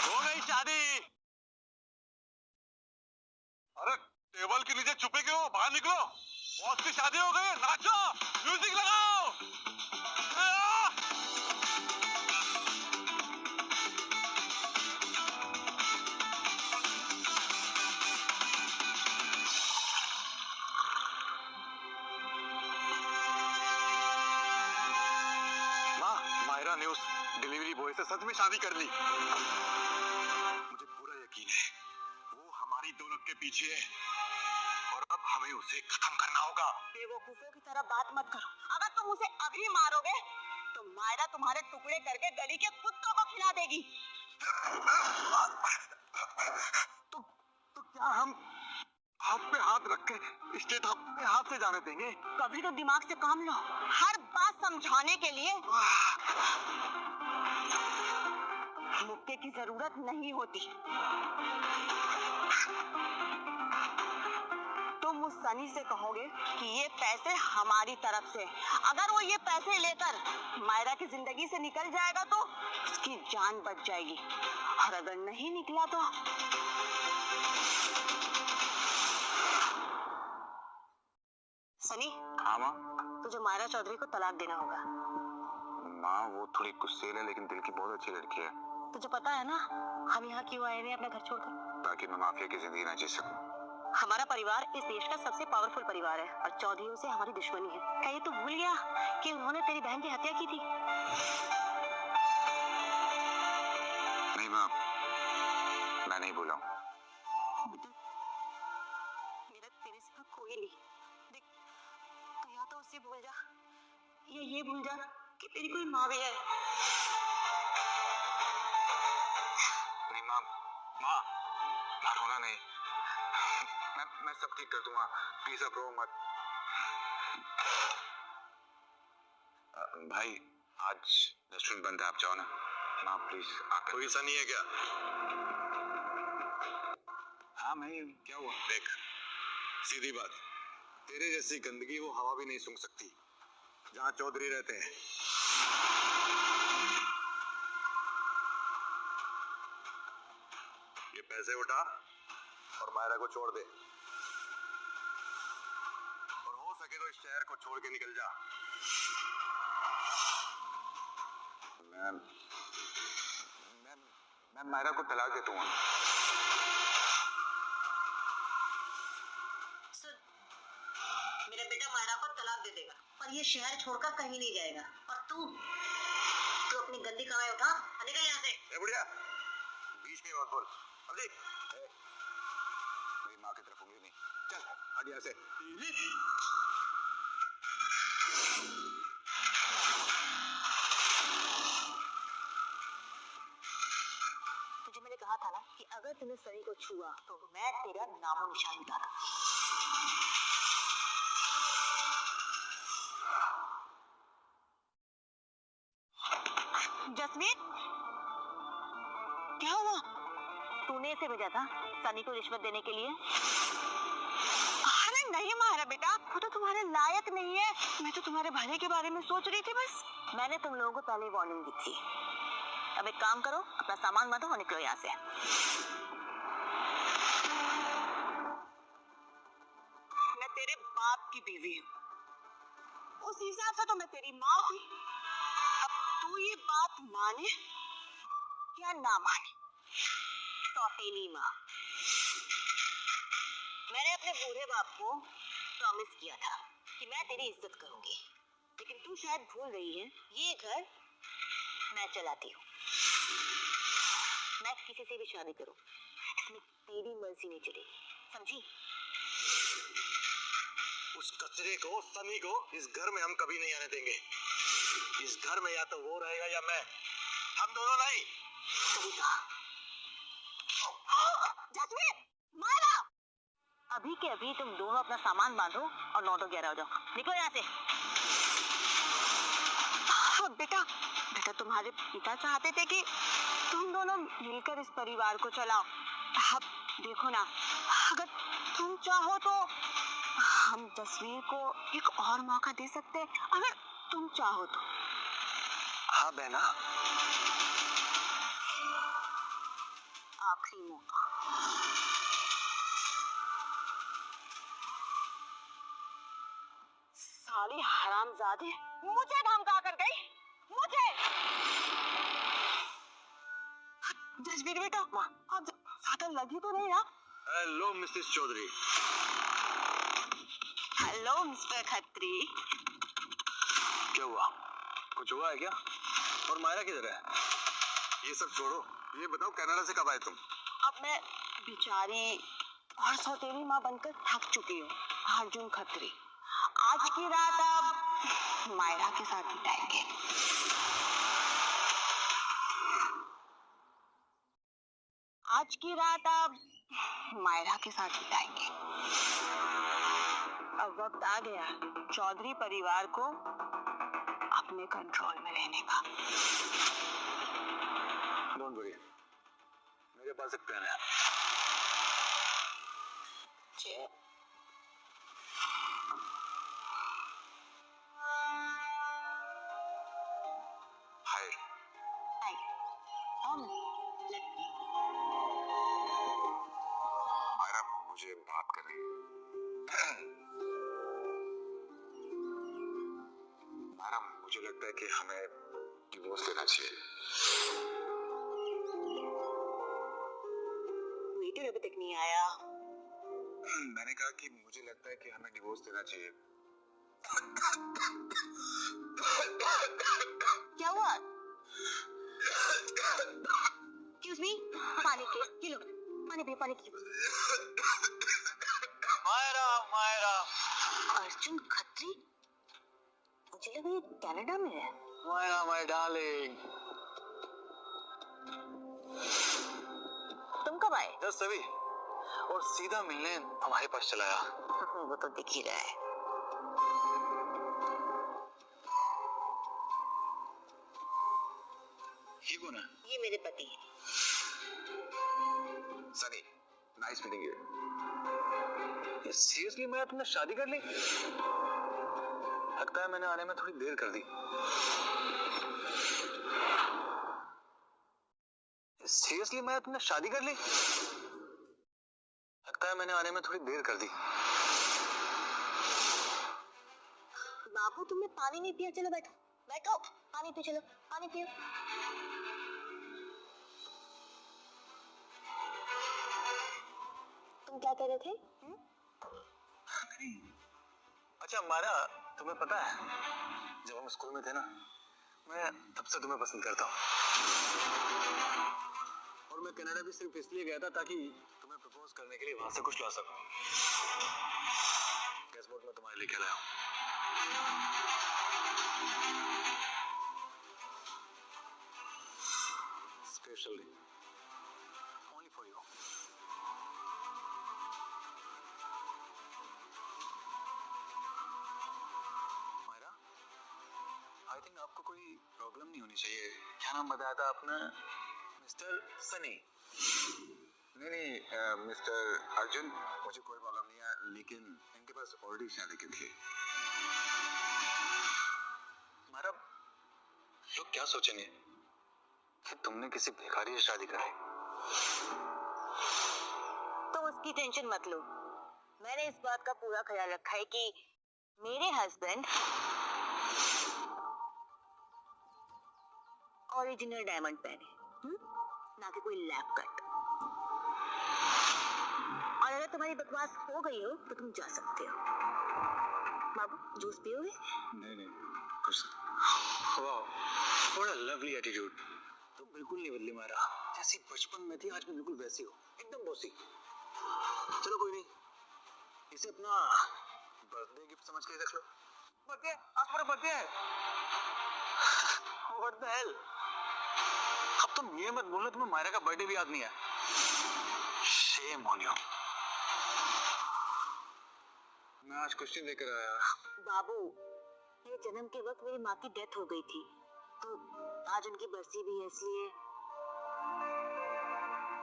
हो गई शादी। अरे टेबल के नीचे छुपे क्यों, बाहर निकलो। बॉस की शादी हो गई, नाचो, म्यूजिक लगाओ। माँ, मायरा ने उस डिलीवरी बॉय से सच में शादी कर ली। मुझे पूरा यकीन है वो हमारी दौलत के पीछे है और अब हमें उसे खत्म करना होगा। बेवकूफों की तरह बात मत करो। अगर तुम उसे अभी मारोगे तो मायरा तुम्हारे टुकड़े करके गली के कुत्तों को खिला देगी। तो क्या हम हाथ पे हाथ रख के स्टेट अपने हाथ से जाने देंगे? कभी तो दिमाग से काम लो। हर बात समझाने के लिए मुक्के की जरूरत नहीं होती। तुम उस सनी से कहोगे कि ये पैसे हमारी तरफ से। अगर वो ये पैसे लेकर मायरा की जिंदगी से निकल जाएगा तो उसकी जान बच जाएगी, और अगर नहीं निकला तो सनी। हाँ माँ। तुझे मायरा चौधरी को तलाक देना होगा। माँ वो थोड़ी गुस्सैल है लेकिन दिल की बहुत अच्छी लड़की है। तुझे पता है ना हम यहाँ क्यों आए हैं अपना घर छोड़कर? ताकि मैं माफिया की जिंदगी ना जी सकूं। हमारा परिवार इस देश का सबसे पावरफुल परिवार है और चौधरियों से हमारी दुश्मनी है। क्या ये तू भूल गया कि उन्होंने तेरी बहन की हत्या की थी? नहीं माँ, मैं नहीं भूला हूँ। मेरा तेरे सिवा कोई नहीं। देख, तू या तो उसे भूल जा या ये भूल जा कि तेरी कोई माँ भी है। नहीं माँ, माँ, माँ रोना नहीं। मैं सब ठीक कर दूंगा, प्लीज आप रो मत। भाई आज रेस्टोरेंट बंद है, आप जाओ ना। माँ प्लीज आकर। कोई ऐसा नहीं है क्या? हाँ मैं, क्या हुआ? देख, सीधी बात, तेरे जैसी गंदगी वो हवा भी नहीं सूंघ सकती जहाँ चौधरी रहते हैं। ये पैसे उठा और मायरा को छोड़ दे, और हो सके तो इस शहर को छोड़ के निकल जा। मैं मायरा को तलाक दे दूंगा। सुन, मेरा बेटा मायरा को तलाक दे देगा और ये शहर छोड़कर कहीं नहीं जाएगा। और तू अपनी गंदी कमाई उठा और निकल यहाँ से। ए बुढ़िया, बीच में मत बोल। अब देख, मेरी माँ की तरफ उंगली नहीं। चल हट यहाँ से। तुझे मैंने कहा था ना कि अगर तूने सनी को छुआ तो मैं तेरा नामो निशान मिटा दूं। जसमीत, क्या हुआ? तूने इसे भेजा था सनी को रिश्वत देने के लिए? अरे नहीं मारा बेटा, वो तो तुम्हारे लायक नहीं है। मैं तो तुम्हारे भले के बारे में सोच रही थी बस। मैंने तुम लोगों को पहले वार्निंग दी थी। अब एक काम करो, अपना सामान बांधो और निकलो यहाँ से। मैं तेरे बाप की बीवी हूँ, उस हिसाब से तो मैं तेरी माँ हुई। अब तू ये बात माने या ना माने, सौतेली माँ। मैंने अपने बूढ़े बाप को प्रॉमिस किया था कि मैं तेरी इज्जत करूंगी, लेकिन तू शायद भूल गई है ये घर मैं चलाती हूँ। मैं किसी से भी शादी करूं, इसमें तेरी मर्जी नहीं चलेगी। समझी? उस कचरे को, सनी को इस घर में हम कभी नहीं आने देंगे। इस घर में या तो वो रहेगा या मैं, हम दोनों नहीं। सही कहा। जसवीर, मारा! अभी के अभी तुम दोनों अपना सामान बांधो और 9 तो 11 हो जाओ। निकलो यहाँ से। बेटा, बेटा तुम्हारे पिता चाहते थे कि तुम दोनों मिलकर इस परिवार को चलाओ। अब देखो ना, अगर तुम चाहो तो हम जसवीर को एक और मौका दे सकते हैं, अगर तुम चाहो तो। हाँ बहना, आखिरी मौका। साली हरामजादे, मुझे धमका कर गई, मुझे। जसवीर बेटा, आप ज्यादा लगी तो नहीं ना? Hello Mrs Chaudhary. Hello Mr Khatri. क्या हुआ? कुछ हुआ है क्या? और मायरा किधर है? ये सब छोड़ो, ये बताओ कनाडा से कब आए तुम? अब मैं बिचारी और सौतेली माँ बनकर थक चुकी हूँ। अर्जुन खत्री, आज की रात आप मायरा के साथ बिताएंगे। आज की रात आप मायरा के साथ बिताएंगे। अब वक्त आ गया चौधरी परिवार को अपने कंट्रोल में लेने का। डोंट वरी, मेरे पास एक पेन है। हाय। हाय। मायरा, मुझे बात करें। मायरा, मुझे लगता है कि हमें डिवोर्स लेना चाहिए। वेटर अभी तक नहीं आया। मैंने कहा कि मुझे लगता है कि हमें डिवोर्स देना चाहिए। क्या हुआ? Excuse me, पानी पियो, पानी पियो, पानी पियो। मायरा, मायरा। अर्जुन खत्री? मुझे लगा ये कनाडा में है। Myra, my darling. तुम कब आए? जस्ट अभी, और सीधा मिलने हमारे पास चला आया। वो तो दिख ही रहा है। ये कौन है? ये मेरे पति हैं। Sunny, nice meeting you. ये सीरियसली मैं तुमने शादी कर ली? लगता है मैंने आने में थोड़ी देर कर दी। सीरियसली मैं तुमने शादी कर ली? लगता है मैंने आने में थोड़ी देर कर दी। बाबू तुमने पानी नहीं पिया, चलो बैठो बैठो, पानी पियो, चलो पानी पियो। तुम क्या कह रहे थे? अच्छा मारा, तुम्हें पता है जब हम स्कूल में थे ना, मैं तब से तुम्हें पसंद करता हूँ। और मैं कनाडा भी सिर्फ इसलिए गया था ताकि तुम्हें प्रपोज करने के लिए वहां से कुछ ला सकूं। गेस व्हाट मैं तुम्हारे लिए क्या लाया हूँ? Specially only for you. Myra, I think आपको कोई प्रॉब्लम नहीं होनी चाहिए। क्या नाम बताया था आपने? मिस्टर सनी? नहीं, मिस्टर अर्जुन। मुझे कोई प्रॉब्लम नहीं है, लेकिन इनके पास ऑलरेडी शादी की थी। मारा, लोग क्या सोचेंगे कि तुमने किसी भिखारी से शादी कराई? तो उसकी टेंशन मत लो, मैंने इस बात का पूरा ख्याल रखा है कि मेरे हस्बैंड ओरिजिनल डायमंड पहने, ना कि कोई लैब कट। और अगर तुम्हारी बकवास हो गई हो तो तुम जा सकते हो। बाबू जूस पियोगे? नहीं, कुछ। वाह, व्हाट अ लवली एटीट्यूड। तुम बिल्कुल नहीं बदली मारा, जैसी बचपन में थी आज भी बिल्कुल वैसी हो, एकदम बॉसी। चलो कोई नहीं, इसे अपना बर्थडे गिफ्ट समझ के रख लो। बर्थडे? आज मेरा बर्थडे है। What the hell? अब तुम ये मत बोलो तुम्हें मायरा का बर्थडे भी याद नहीं है। Shame on you. मैं आज कुछ नहीं लेकर आया। बाबू, मेरे जन्म के वक्त मेरी माँ की डेथ हो गई थी, तो आज उनकी बरसी भी है, इसलिए।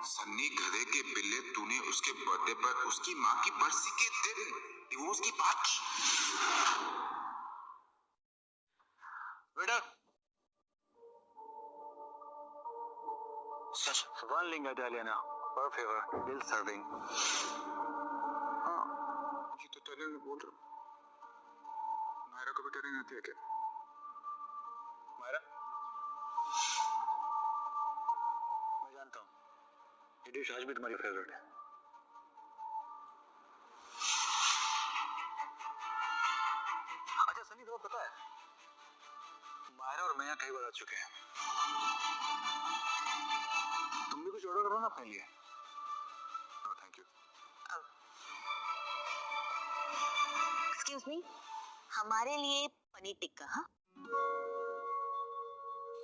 सन्नी गधे के बिल्ले, तूने उसके बर्थडे पर उसकी माँ की बरसी के दिन डिवोर्स की बात की। बेटा, one lingua italiana per favor, bill serving. हाँ, ये तो इटालियन में बोल रहा हूँ। मायरा को भी इटालियन आती है क्या? मायरा, मैं जानता हूँ ये डिश आज भी तुम्हारी फेवरेट है। अच्छा सनी, तुम्हें पता है मायरा और मैं यहाँ कई बार आ चुके हैं। तुम भी कुछ ऑर्डर करो ना अपने लिए। No thank you. Excuse me, हमारे लिए पनीर टिक्का। हाँ,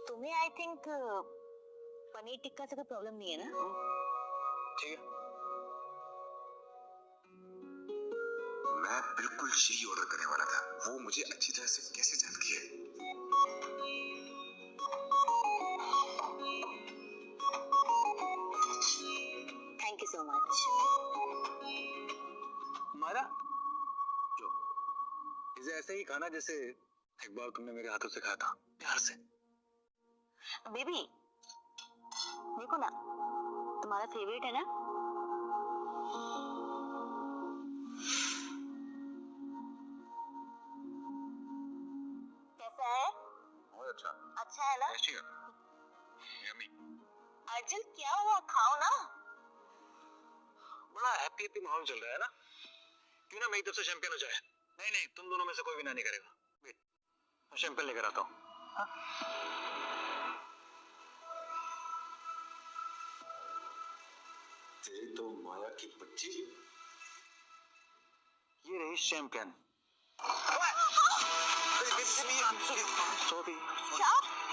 तुम्हें आई थिंक पनीर टिक्का से कोई प्रॉब्लम नहीं है ना? ठीक है। मैं बिल्कुल यही ऑर्डर करने वाला था, वो मुझे अच्छी तरह से कैसे जानती है। Thank you so much. Myra, जो इसे ऐसे ही खाना जैसे एक बार तुमने मेरे हाथों से खाया था, प्यार से। बेबी, देखो ना, तुम्हारा फेवरेट है ना? कैसा है? बहुत अच्छा। अच्छा है ना? टेस्टी है। यम्मी। अर्जुन, क्या हुआ? खाओ ना। बड़ा हैप्पी हैप्पी माहौल चल रहा है ना? क्यों ना मेरी तरफ से शैंपेन हो जाए? नहीं नहीं, तुम दोनों में से कोई भी ना नहीं करेगा। वेट, मैं शैंपेन लेकर आता हूँ। तेरी तो माया की बच्ची। ये रही champagne.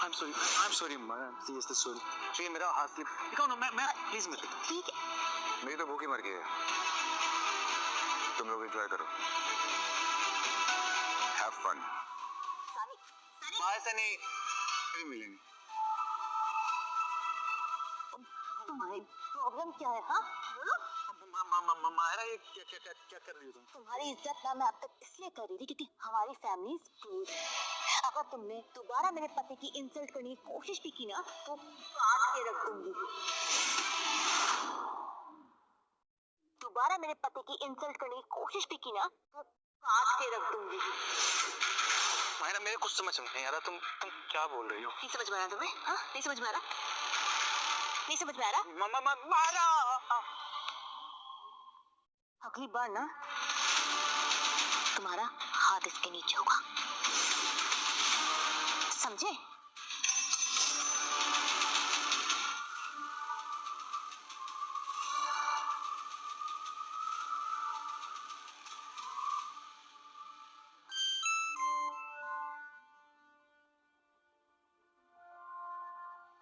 I'm sorry, Mara. Seriously sorry. ये मेरा हाथ स्लिप। दिखाओ ना, मैं प्लीज मत। ठीक है। मेरी तो भूख ही मर गई है। तुम लोग एंजॉय करो। Have fun. Sunny, Sunny, bye Sunny, फिर मिलेंगे। तुम्हारी प्रॉब्लम क्या है? हाँ, बोलो। मायरा, ये क्या कर रही हो तुम? तुम्हारी इज्जत ना मैं अब तक इसलिए कर रही थी क्योंकि हमारी फैमिली क्लोज है। अगर तुमने दोबारा मेरे पति की इंसल्ट करने की कोशिश भी की ना, तो काट के रख दूंगी। दोबारा मेरे पति की इंसल्ट करने की कोशिश भी की ना, तो काट के रख दूंगी। मायरा, मेरे कुछ समझ में नहीं आ रहा, तुम क्या बोल रही हो? नहीं समझ में आ रहा तुम्हें? हाँ, नहीं समझ में आ रहा? नहीं समझ में आ रहा? मायरा, अगली बार ना तुम्हारा हाथ इसके नीचे होगा, समझे?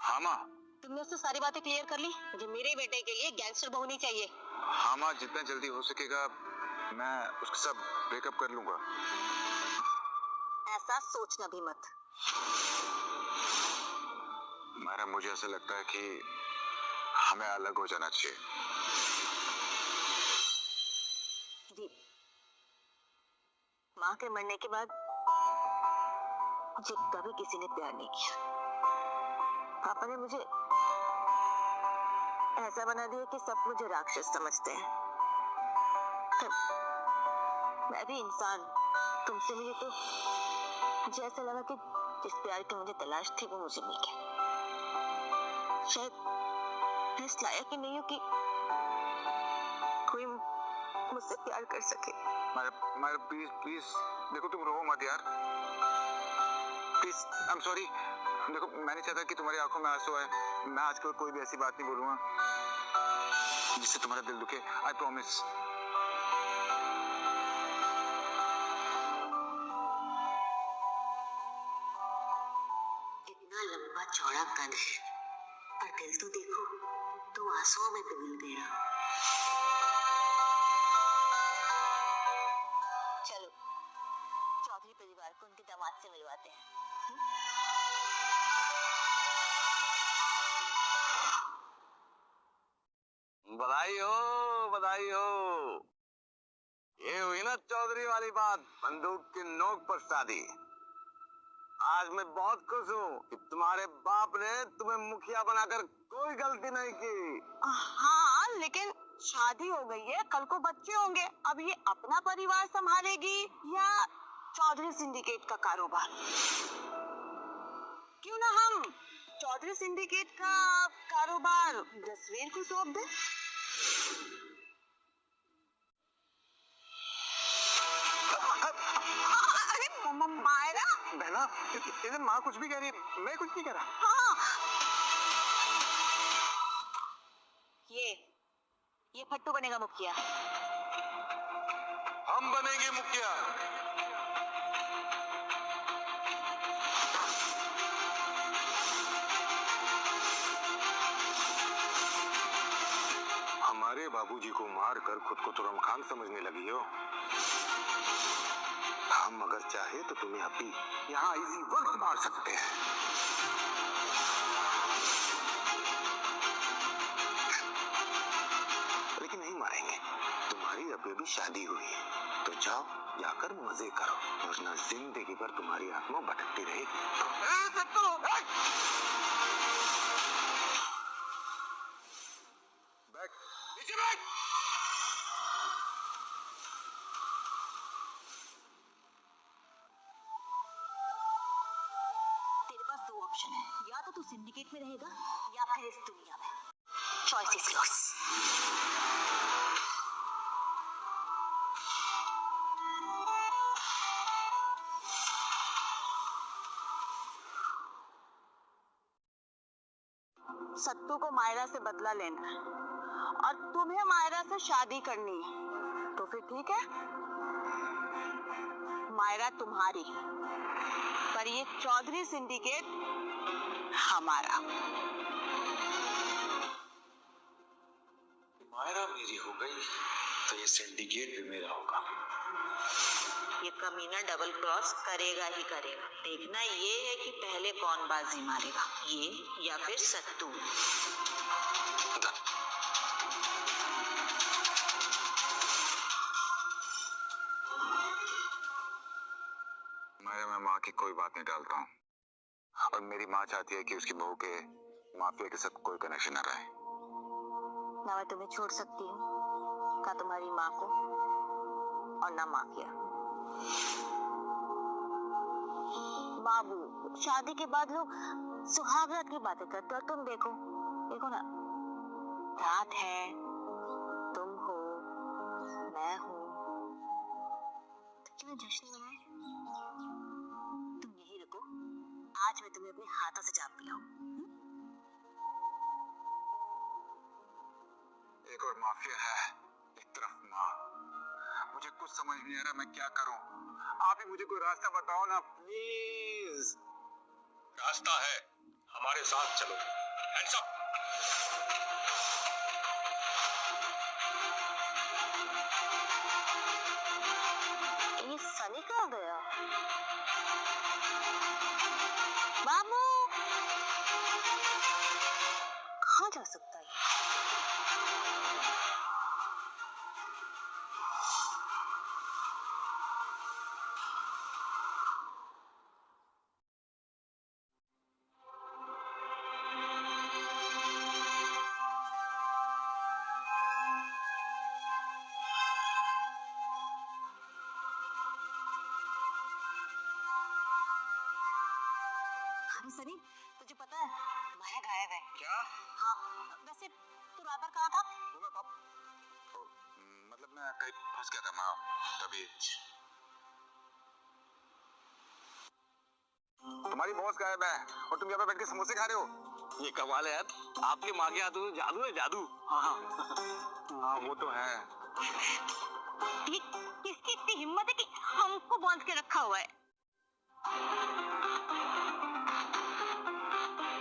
हाँ माँ। तुमने उससे सारी बातें क्लियर कर ली? मुझे मेरे बेटे के लिए गैंगस्टर बहू नहीं चाहिए। हाँ माँ, जितना जल्दी हो सकेगा मैं उसके साथ ब्रेकअप कर लूंगा। ऐसा सोचना भी मत। मायरा, मुझे ऐसा लगता है कि हमें अलग हो जाना चाहिए। दीप, माँ के मरने के बाद मुझे कभी किसी ने प्यार नहीं किया। पापा ने मुझे ऐसा बना दिया कि सब मुझे राक्षस समझते हैं। मैं भी इंसान, तुमसे मिली तो मुझे ऐसा लगा कि जिस प्यार की मुझे तलाश थी वो मुझे मिल गया। शायद मैं इस लायक ही नहीं हूँ कि कोई मुझसे प्यार कर सके। मायरा प्लीज प्लीज, देखो तुम रो मत यार, प्लीज। I am sorry. देखो, मैं नहीं चाहता कि तुम्हारी आंखों में आंसू आए। मैं आजकल कोई भी ऐसी बात नहीं बोलूंगा। जिससे तुम्हारा दिल दुखे, आई प्रॉमिस। इतना लंबा चौड़ा कद है और दिल तो देखो, तो आंसुओं में पिघल गया। चलो चौधरी परिवार को उनके दामाद से मिलवाते हैं। बधाई हो, बधाई हो। ये हुई ना चौधरी वाली बात, बंदूक की नोक पर शादी। आज मैं बहुत खुश हूँ कि तुम्हारे बाप ने तुम्हें मुखिया बनाकर कोई गलती नहीं की। हाँ, लेकिन शादी हो गई है, कल को बच्चे होंगे। अब ये अपना परिवार संभालेगी या चौधरी सिंडिकेट का कारोबार? क्यों ना हम चौधरी सिंडिकेट का कारोबार जसवीर को सौंप दें? अरे मायरा, बहना, इधर माँ कुछ भी कह रही है, मैं कुछ नहीं कह रहा। हाँ, ये फट्टू बनेगा मुखिया। हम बनेंगे मुखिया। हमारे बाबूजी को मारकर खुद को तुरम खान समझने लगी हो। हम अगर चाहे तो तुम्हें अभी यहाँ इसी वक्त मार सकते हैं। लेकिन नहीं मारेंगे। तुम्हारी अभी भी शादी हुई है, तो जाओ जाकर मजे करो, वरना जिंदगी भर तुम्हारी आत्मा भटकती रहेगी। बैठ, नीचे बैठ। तेरे पास दो ऑप्शन है, या तो तू सिंडिकेट में रहेगा या फिर इस दुनिया में। Choice is yours. सत्तू को मायरा से बदला लेना है और तुम्हें मायरा से शादी करनी है, तो फिर ठीक है, मायरा तुम्हारी, पर ये चौधरी सिंडिकेट हमारा। मायरा मेरी हो गई तो ये सिंडिकेट भी मेरा होगा। ये कमीना डबल क्रॉस करेगा ही करेगा। देखना ये है कि पहले कौन बाजी मारेगा, ये या फिर सत्तू। मैं माँ की कोई बात नहीं डालता हूँ, और मेरी माँ चाहती है कि उसकी बहू के माफिया के साथ कोई कनेक्शन न रहे। ना मैं तुम्हें छोड़ सकती हूँ, का तुम्हारी माँ को, और ना माफिया। बाबू, शादी के बाद लोग सुहाग रात की बातें करते, और तुम देखो ना, रात है, तुम हो, मैं हूँ, तो क्यों जश्न मनाए? तुम यही रुको, आज मैं तुम्हें अपने हाथों से जाम पिलाऊं। एक और माफिया है, एक तरफ माँ। मुझे कुछ समझ नहीं आ रहा मैं क्या करूं। आप ही मुझे कोई रास्ता बताओ ना प्लीज। रास्ता है, हमारे साथ चलो। Hands up. ये सनी कहाँ गया? बाबू, कहाँ जा सकता है? सनी, तुझे पता है माया गायब है। क्या? हाँ, वैसे तू रात भर कहाँ था? मतलब मैं कहीं फंस गया था माँ, तभी। तुम्हारी बॉस गायब है और तुम यहाँ पे बैठ के समोसे खा रहे हो। ये कमाल है यार, आपकी माँ के हाथों में जादू है, जादू। हाँ हाँ, वो तो है। ये किसकी इतनी हिम्मत है कि हमको बांध के रखा हुआ है?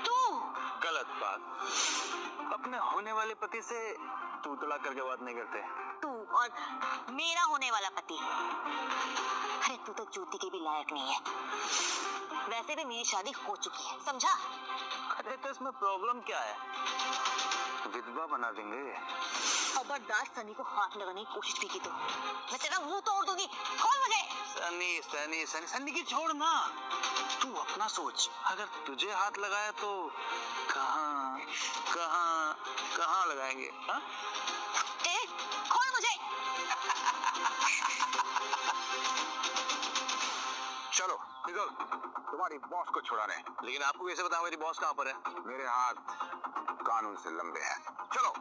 तू गलत बात। अपने होने वाले पति से तू तड़ाक करके बात नहीं करते। तू और मेरा होने वाला पति, अरे तू तो जूती के भी लायक नहीं है। वैसे भी मेरी शादी हो चुकी है, समझा? अरे तो इसमें प्रॉब्लम क्या है? विधवा बना देंगे। खबरदार सनी को हाथ लगाने की कोशिश भी की तो मैं तेरा मुंह तोड़ दूंगी। खोल मुझे। सनी सनी सनी सनी की छोड़ ना, तू अपना सोच। अगर तुझे हाथ लगाया तो कहाँ कहाँ कहाँ लगाएंगे? हाँ? खोल मुझे। चलो निकल, तुम्हारी बॉस को छुड़ाने। लेकिन आपको कैसे बताऊं मेरी बॉस कहाँ पर है? मेरे हाथ कानून से लंबे हैं। चलो।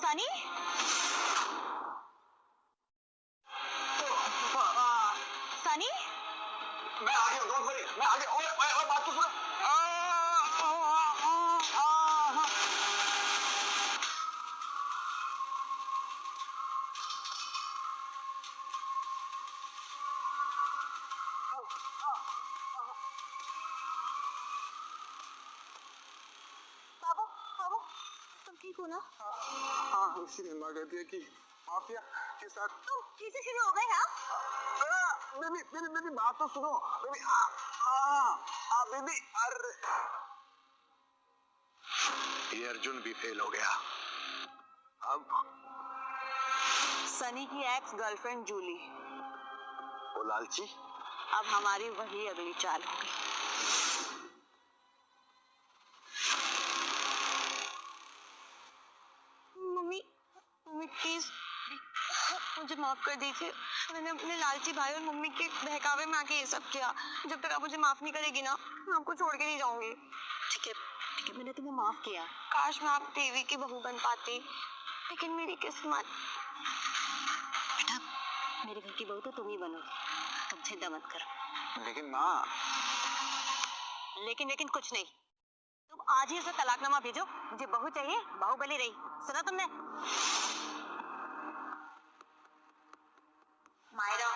सनी, सनी, मैं आगे हूँ, डोंट वरी, मैं आगे। और बात तो सुनो। बाबू, बाबू, तुम ठीक हो ना? हाँ, इसीलिए माँ कहती है कि माफिया के साथ तुम फिर से शुरू हो गए? हाँ, मेरी बात तो सुनो। बेबी, बेबी, अरे ये अर्जुन भी फेल हो गया। अब सनी की एक्स गर्लफ्रेंड जूली, वो लालची, अब हमारी वही अगली चाल होगी। मम्मी, मम्मी प्लीज मुझे माफ कर दीजिए। मैंने अपने लालची भाई और मम्मी के बहकावे में आके ये सब किया। जब तक आप मुझे माफ नहीं करेगी ना, मैं आपको छोड़ के नहीं जाऊंगी। ठीक है, मैंने तुम्हें माफ किया। काश मैं आप देवी की बहू बन पाती, लेकिन मेरी किस्मत। बेटा, मेरे घर की बहू तो तुम ही बनो, तुम चिंता मत करो। लेकिन माँ। लेकिन कुछ नहीं, तुम आज ही उसे तलाकनामा भेजो। मुझे बहू चाहिए, बाहुबली रही। सुना तुमने? मायरा,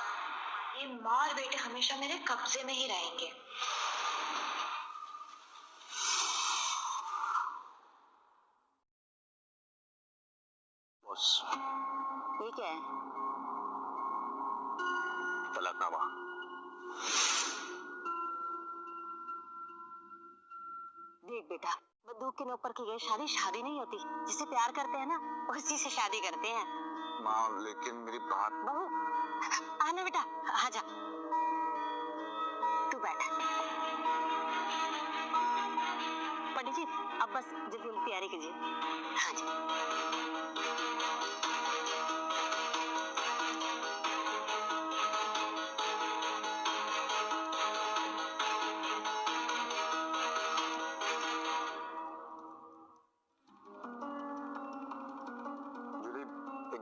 ये माँ और बेटे हमेशा मेरे कब्जे में ही रहेंगे। बॉस, ये क्या है? तलाकनामा। देख बेटा, बंदूक के ऊपर की गई शादी शादी नहीं होती। जिसे प्यार करते हैं ना, उसी से शादी करते हैं। माँ, लेकिन मेरी बात। बहू, आना बेटा, आ जा। तू बैठ। पंडित जी, अब बस जल्दी जल्दी तैयारी कीजिए। हाँ जी।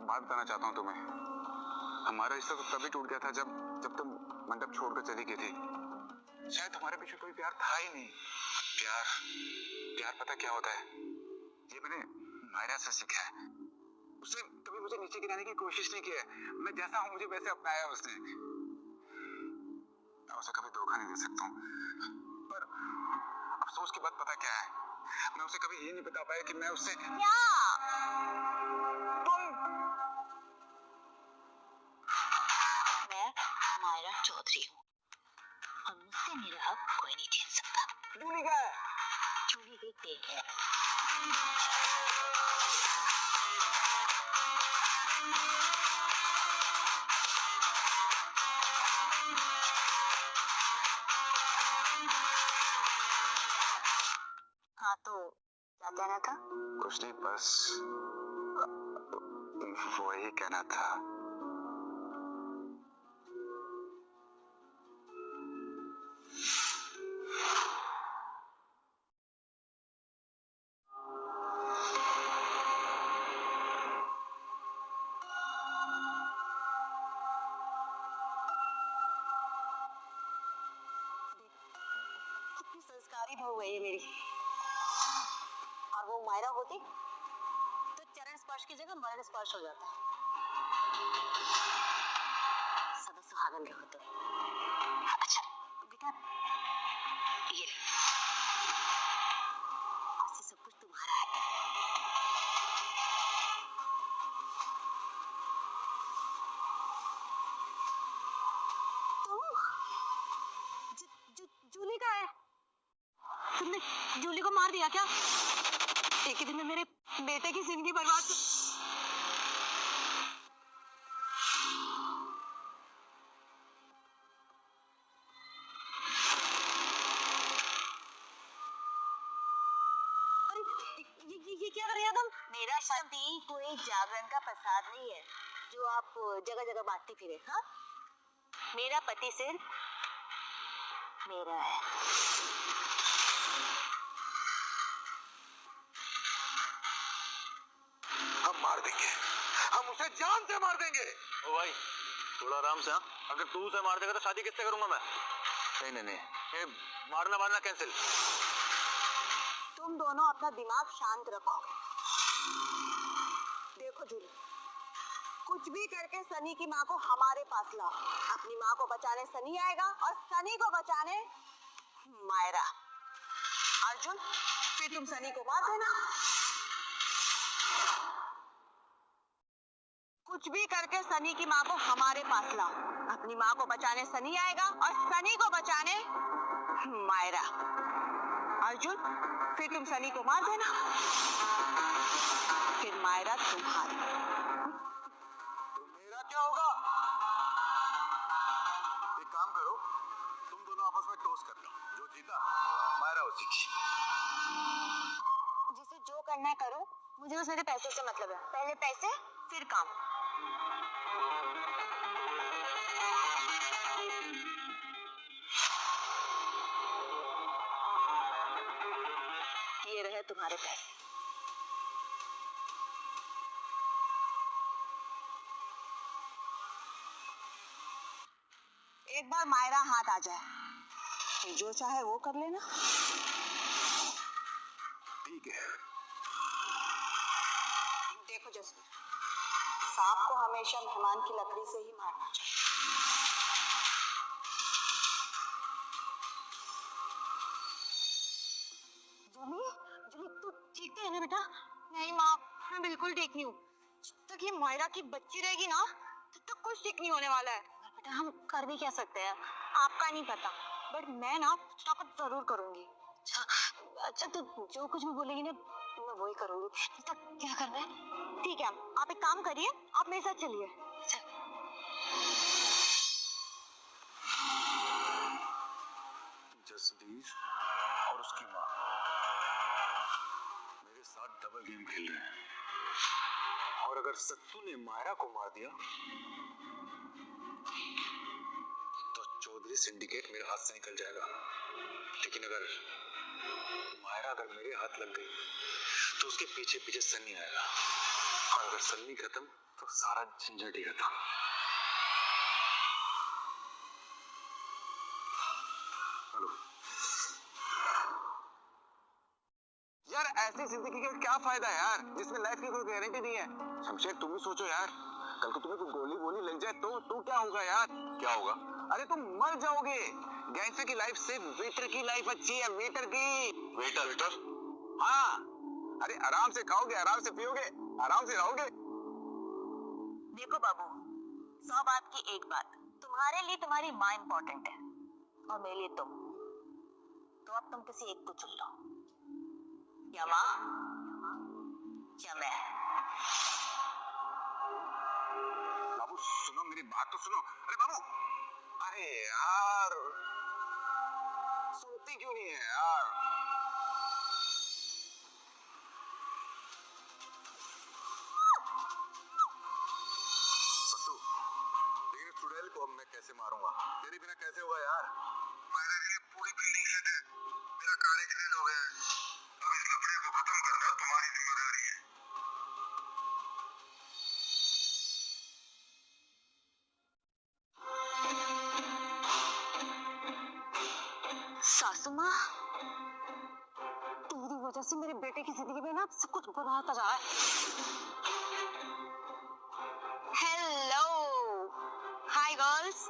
बात बताना चाहता हूँ तुम्हें। हमारा रिश्ता तो तभी टूट गया था जब तुम मंडप छोड़कर चली गई थी। शायद तुम्हारे पीछे कोई प्यार था ही नहीं। प्यार पता क्या होता है? ये मैंने मायरा से सीखा है। उसने कभी मुझे नीचे गिराने की कोशिश नहीं की है। मैं जैसा हूँ मुझे वैसे अपनाया उसने। मैं उसे कभी धोखा नहीं दे सकता हूँ। पर अफसोस की बात पता क्या है? मैं उसे कभी ये नहीं बता पाया कि मैं उससे क्या? मायरा चौधरी हूँ और मुझसे मेरा हक कोई नहीं छीन सकता। जूली का है। जूली एक देख है। हाँ तो क्या कहना था? कुछ नहीं, बस वही कहना था। प्यारी बहू है ये मेरी। और वो मायरा होती तो चरण स्पर्श की जगह मरण स्पर्श हो जाता। सदा सुहागन रहो तो। अच्छा बेटा ये आज से सब कुछ तुम्हारा है। जूली का है। तुमने जूली को मार दिया क्या? एक ही दिन में मेरे बेटे की जिंदगी बर्बाद। अरे ये क्या कर रहे हैं तुम? मेरा शादी कोई जागरण का प्रसाद नहीं है जो आप जगह जगह बांटती फिरे। हाँ, मेरा पति सिर्फ मेरा है। हम मार देंगे, हम उसे जान से मार देंगे। ओ भाई थोड़ा आराम से। हाँ, अगर तू उसे मार देगा तो शादी किससे करूंगा मैं? नहीं नहीं नहीं, ये मारना मारना कैंसिल। तुम दोनों अपना दिमाग शांत रखो। देखो जूली, कुछ भी करके सनी की माँ को हमारे पास लाओ। अपनी माँ को बचाने सनी आएगा और सनी को बचाने मायरा। अर्जुन, फिर तुम सनी को मार देना। कुछ भी करके सनी की माँ को हमारे पास लाओ। अपनी माँ को बचाने सनी आएगा और सनी को बचाने मायरा। अर्जुन, फिर तुम सनी को मार देना। फिर मायरा तुम्हारी। तो मेरा क्या होगा? एक काम करो, तुम दोनों आपस में टॉस कर लो, जो जीता मायरा उसी की। जिसे जो करना है करो, मुझे बस मेरे पैसे से मतलब है। पहले पैसे फिर काम। ये रहे तुम्हारे पैसे। एक बार मायरा हाथ आ जाए तो जो चाहे वो कर लेना। ठीक है। देखो जसवीर, सांप को हमेशा मेहमान की लकड़ी से ही मारना चाहिए। जूली, जूली तू ठीक तो है ना बेटा? नहीं माँ, मैं बिल्कुल ठीक नहीं हूँ। जब तक ये मायरा की बच्ची रहेगी ना, तब तक कुछ ठीक नहीं होने वाला है। बेटा हम कर भी क्या सकते हैं, आपका नहीं पता, बट मैं ना कुछ ना कुछ जरूर करूंगी। अच्छा तू जो कुछ भी बोलेगी ना मैं वही करूंगी। तब तक क्या करना है? ठीक है, आप एक काम करिए, आप मेरे साथ चलिए। जसवीर और उसकी माँ मेरे साथ डबल गेम खेल रहे हैं, और अगर सत्तू ने मायरा को मार दिया तो चौधरी सिंडिकेट मेरे हाथ से निकल जाएगा। लेकिन अगर मायरा मेरे हाथ लग गई तो उसके पीछे पीछे सन्नी आएगा, और अगर सन्नी खत्म तो सारा झंझट ही खत्म। यार ऐसी जिंदगी का क्या फायदा यार, जिसमें लाइफ की कोई गारंटी नहीं है। शमशेर तुम भी सोचो यार, कल को तुम्हें कोई गोली वोली लग जाए तो क्या होगा यार? क्या होगा? अरे तुम मर जाओगे। गैंगस्टर की लाइफ से वेटर की लाइफ अच्छी है, वेटर की। Waiter waiter? हाँ, अरे आराम से खाओगे, आराम से पियोगे, आराम से रहोगे। देखो बाबू, 100 बात की एक बात, तुम्हारे लिए तुम्हारी माँ इम्पोर्टेंट है और मेरे लिए तुम। तो अब तुम किसी एक को चुन लो, या माँ या मैं। बाबू सुनो, मेरी बात तो सुनो। अरे बाबू, अरे यार सुनती क्यों नहीं है यार? सत्तू, लेकिन चुड़ैल को अब मैं कैसे मारूंगा? तेरे बिना कैसे होगा यार? मायरा के लिए पूरी बिल्डिंग सेट है, मेरा कार एक्सीडेंट हो गया है। अब इस लफड़े को खत्म करना तुम्हारी जिम्मेदारी है। सासू माँ, वजह से मेरे बेटे की जिंदगी में ना सब कुछ बुरा होता जा रहा है। Hello, hi girls.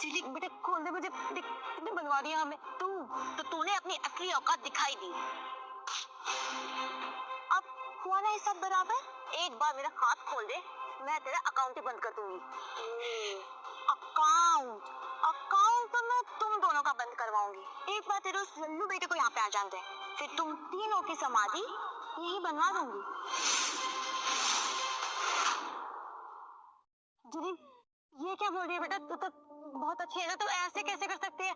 चिली बेटे खोल दे मुझे, कितने बनवा दिया हमें। तूने अपनी असली औकात दिखाई दी। अब हुआ ना ये सब बराबर। एक बार मेरा हाथ खोल दे, मैं तेरा अकाउंट ही बंद कर दूंगी। अकाउंट तो मैं तुम दोनों का बंद करवाऊंगी। एक बार तेरे उस लल्लू बेटे को यहाँ पे आ जाने दे, फिर तुम तीनों की समाधि यही बनवा दूंगी। जुली, ये क्या बोल रही है बेटा? तू तो बहुत अच्छी है ना, तू ऐसे कैसे कर सकती है?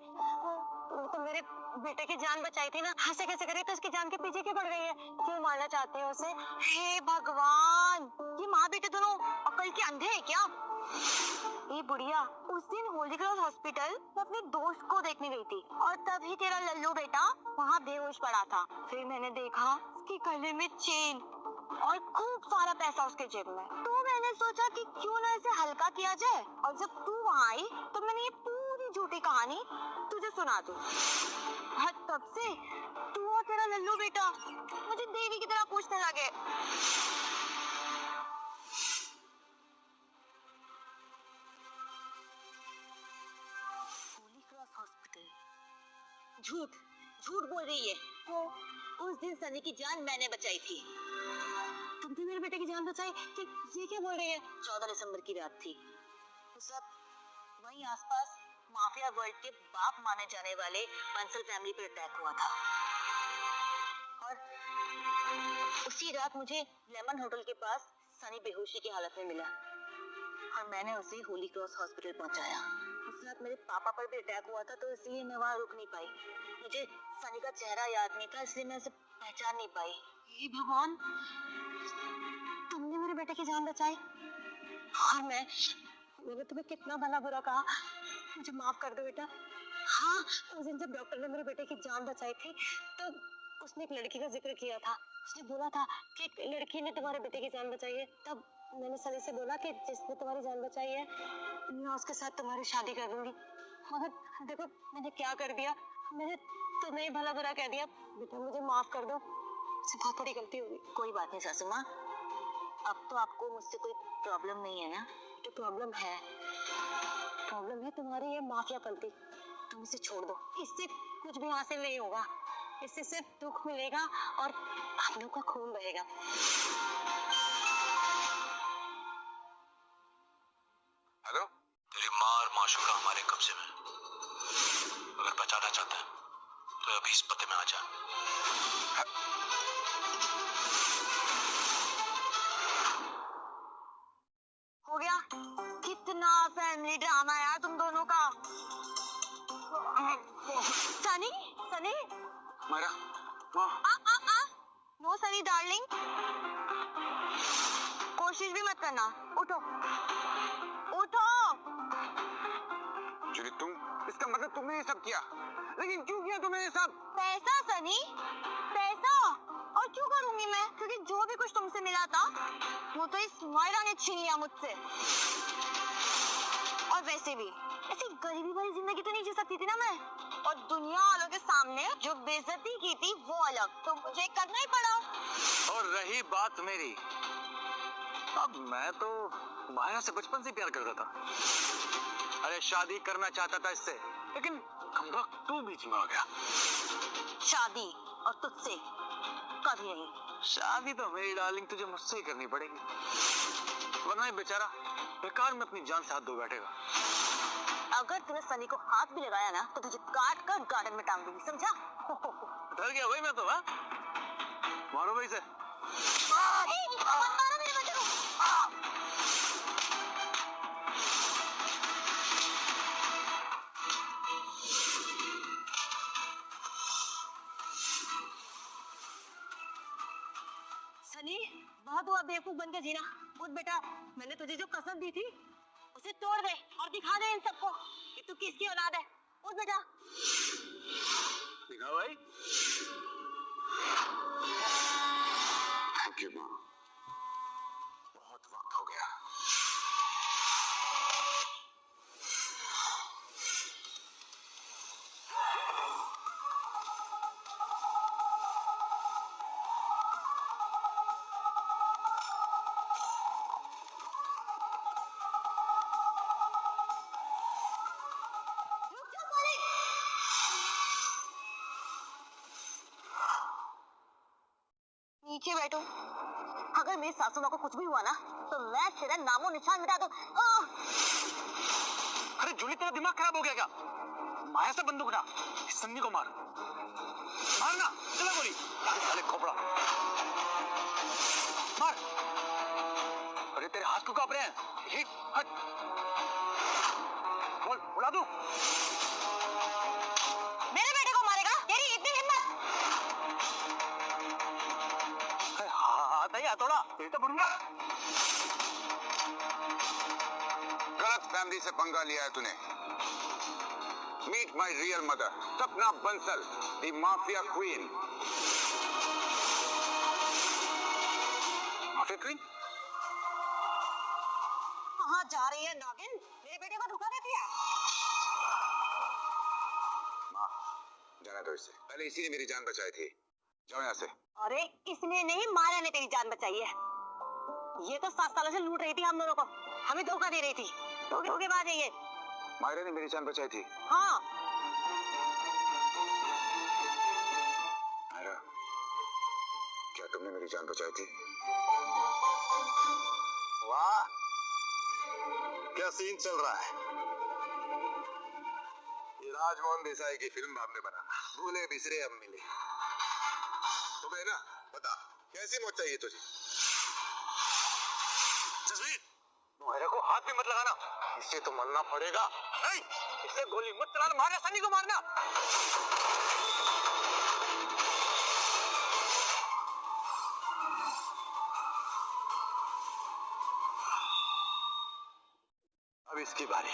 तो मेरे बेटे की जान बचाई थी ना, ऐसे कैसे करी? तो उसकी जान के पीछे क्यों पड़ गई है? क्यों मारना चाहती है उसे? हे भगवान, ये माँ बेटे दोनों अकल के अंधे हैं क्या? ये बुढ़िया, उस दिन होली क्रॉस हॉस्पिटल मैं अपने दोस्त को देखने गई थी और तभी तेरा लल्लू बेटा वहाँ बेहोश पड़ा था। फिर मैंने देखा उसके गले में चेन और खूब सारा पैसा उसके जेब में। तो मैंने सोचा कि क्यों ना इसे हल्का किया जाए, और जब तू वहाँ आई तो मैंने ये पूरी झूठी कहानी तुझे सुना दी। और तब से तू और तेरा लल्लू बेटा मुझे देवी की तरह पूछने लगे। होली क्रॉस हॉस्पिटल, झूठ बोल रही है। उस दिन सनी की जान मैंने बचाई थी। तुमने मेरे बेटे की जान बचाई? ये क्या बोल रही है? 14 दिसंबर की रात थी। उस वक्त वहीं आसपास माफिया वर्ल्ड के बाप माने जाने वाले बंसल फैमिली पर अटैक हुआ था, और उसी रात मुझे लेमन होटल के पास सनी बेहोशी की हालत में मिला और मैंने उसे होली क्रॉस हॉस्पिटल पहुंचाया। उस रात मेरे पापा पर भी अटैक हुआ था, तो इसलिए मैं वहां रुक नहीं पाई। मुझे सनी का चेहरा याद नहीं था, इसलिए मैं उसे पहचान नहीं पाई। हे भगवान, तुमने मेरे बेटे की जान बचाई और मैंने तुम्हें कितना भला बुरा कहा। मुझे माफ कर दो बेटा। हाँ, उस दिन जब डॉक्टर ने मेरे बेटे की जान बचाई थी तो उसने एक लड़की का जिक्र किया था। उसने बोला था कि एक लड़की ने तुम्हारे बेटे की जान बचाई है। तब मैंने सनी से बोला कि जिसने तुम्हारी जान बचाई है मैं उसके साथ तुम्हारी शादी कर दूंगी। मगर देखो मैंने क्या कर दिया, मैंने तुम्हें भला बुरा कह दिया। बेटा मुझे माफ कर दो, मुझसे बहुत बड़ी गलती हो गई। कोई बात नहीं सासू माँ, अब तो आपको मुझसे कोई प्रॉब्लम नहीं है ना? तो प्रॉब्लम है तुम्हारी ये माफियापंती। तुम इसे छोड़ दो, इससे कुछ भी हासिल नहीं होगा। इससे सिर्फ दुख मिलेगा और हम लोग का खून बहेगा। हेलो, तेरी माँ और माशूका हमारे कब्जे में। अगर बचाना चाहता है तो अभी इस पते में आ जा। हो गया? कितना फैमिली ड्रामा है यार तुम दोनों का। सनी मायरा, नो सनी डार्लिंग, कोशिश भी मत करना। उठो। जुली, तुम, इसका मतलब तुमने ये सब किया, लेकिन क्यों किया तुमने ये सब? पैसा सनी, पैसा। और क्यों करूंगी मैं? क्योंकि जो भी कुछ तुमसे मिला था वो तो इस मायरा ने छीन लिया मुझसे। और वैसे भी ऐसी गरीबी भरी जिंदगी तो नहीं जी सकती थी ना मैं। और दुनिया वालों के सामने जो बेइज्जती की थी वो अलग, तो मुझे करना ही पड़ा। और रही बात मेरी, अब मैं तो माया से बचपन से प्यार करता था। अरे शादी करना चाहता था इससे, लेकिन कमबख्त तू बीच में आ गया। शादी और तुझसे कभी नहीं। शादी तो मेरी डार्लिंग तुझे मुझसे ही करनी पड़ेगी, वरना ये बेचारा बेकार में अपनी जान से हाथ धो बैठेगा। अगर तूने सनी को हाथ भी लगाया ना तो तुझे काट कर गार्डन में टांग दूंगी, समझा? डर गया भाई मैं तो। हाँ, मारो भाई से। मारो मेरे बेटे को। सनी, बहुत हुआ बेवकूफ बन के जीना। उठ बेटा, मैंने तुझे जो कसम दी थी उसे तोड़ दे और दिखा दे इन सबको कि तू किसकी औलाद है। उठ बेटा। दिखा भाई। थैंक यू माँ, बहुत वक्त हो गया। पीछे बैठूं? अगर मेरी सासू माँ को कुछ भी हुआ ना तो मैं तेरा नामो निशान मिटा दूं। अरे जूली, तेरा दिमाग खराब हो गया क्या? माया से बंदूक उठा, सन्नी को मार, मारना, चला गोली। साले खोपड़ा, मार। अरे तेरे हाथ क्यों कांप रहे हैं? हिट, हट, बोल, उड़ा दूं? मेरे बेटे को मारेगा? तेरी इतनी हिम्मत? हाथ नहीं हथौड़ा, तेरी तो बढ़ूंगा। गलत फैमिली से पंगा लिया है तूने। मीट माय रियल मदर, सपना Bansal, the mafia queen. Mafia queen? कहाँ जा रही है नागिन? मेरे बेटे को धोखा देती है। माँ, जाना दो इसे। पहले इसी ने मेरी जान बचाई थी। जाओ यहाँ से। अरे इसने नहीं, माया ने तेरी जान बचाई है। ये तो 7 सालों से लूट रही थी हम दोनों को, हमें धोखा दे रही थी। धोखेबाज है ये। मायरा ने मेरी जान बचाई थी। हाँ। मायरा, क्या तुमने मेरी जान बचाई थी? वाह, क्या सीन चल रहा है। ये राजमोहन देसाई की फिल्म आपने बना, भूले बिसरे अब मिले। तुम्हें ना बता, कैसी मौत चाहिए तुझे? जसवीर, मायरा को हाथ भी मत लगाना, इसे तो मरना पड़ेगा। नहीं, इसे गोली मत चलाना, मारना, सन्नी को मारना। अब इसकी बारी।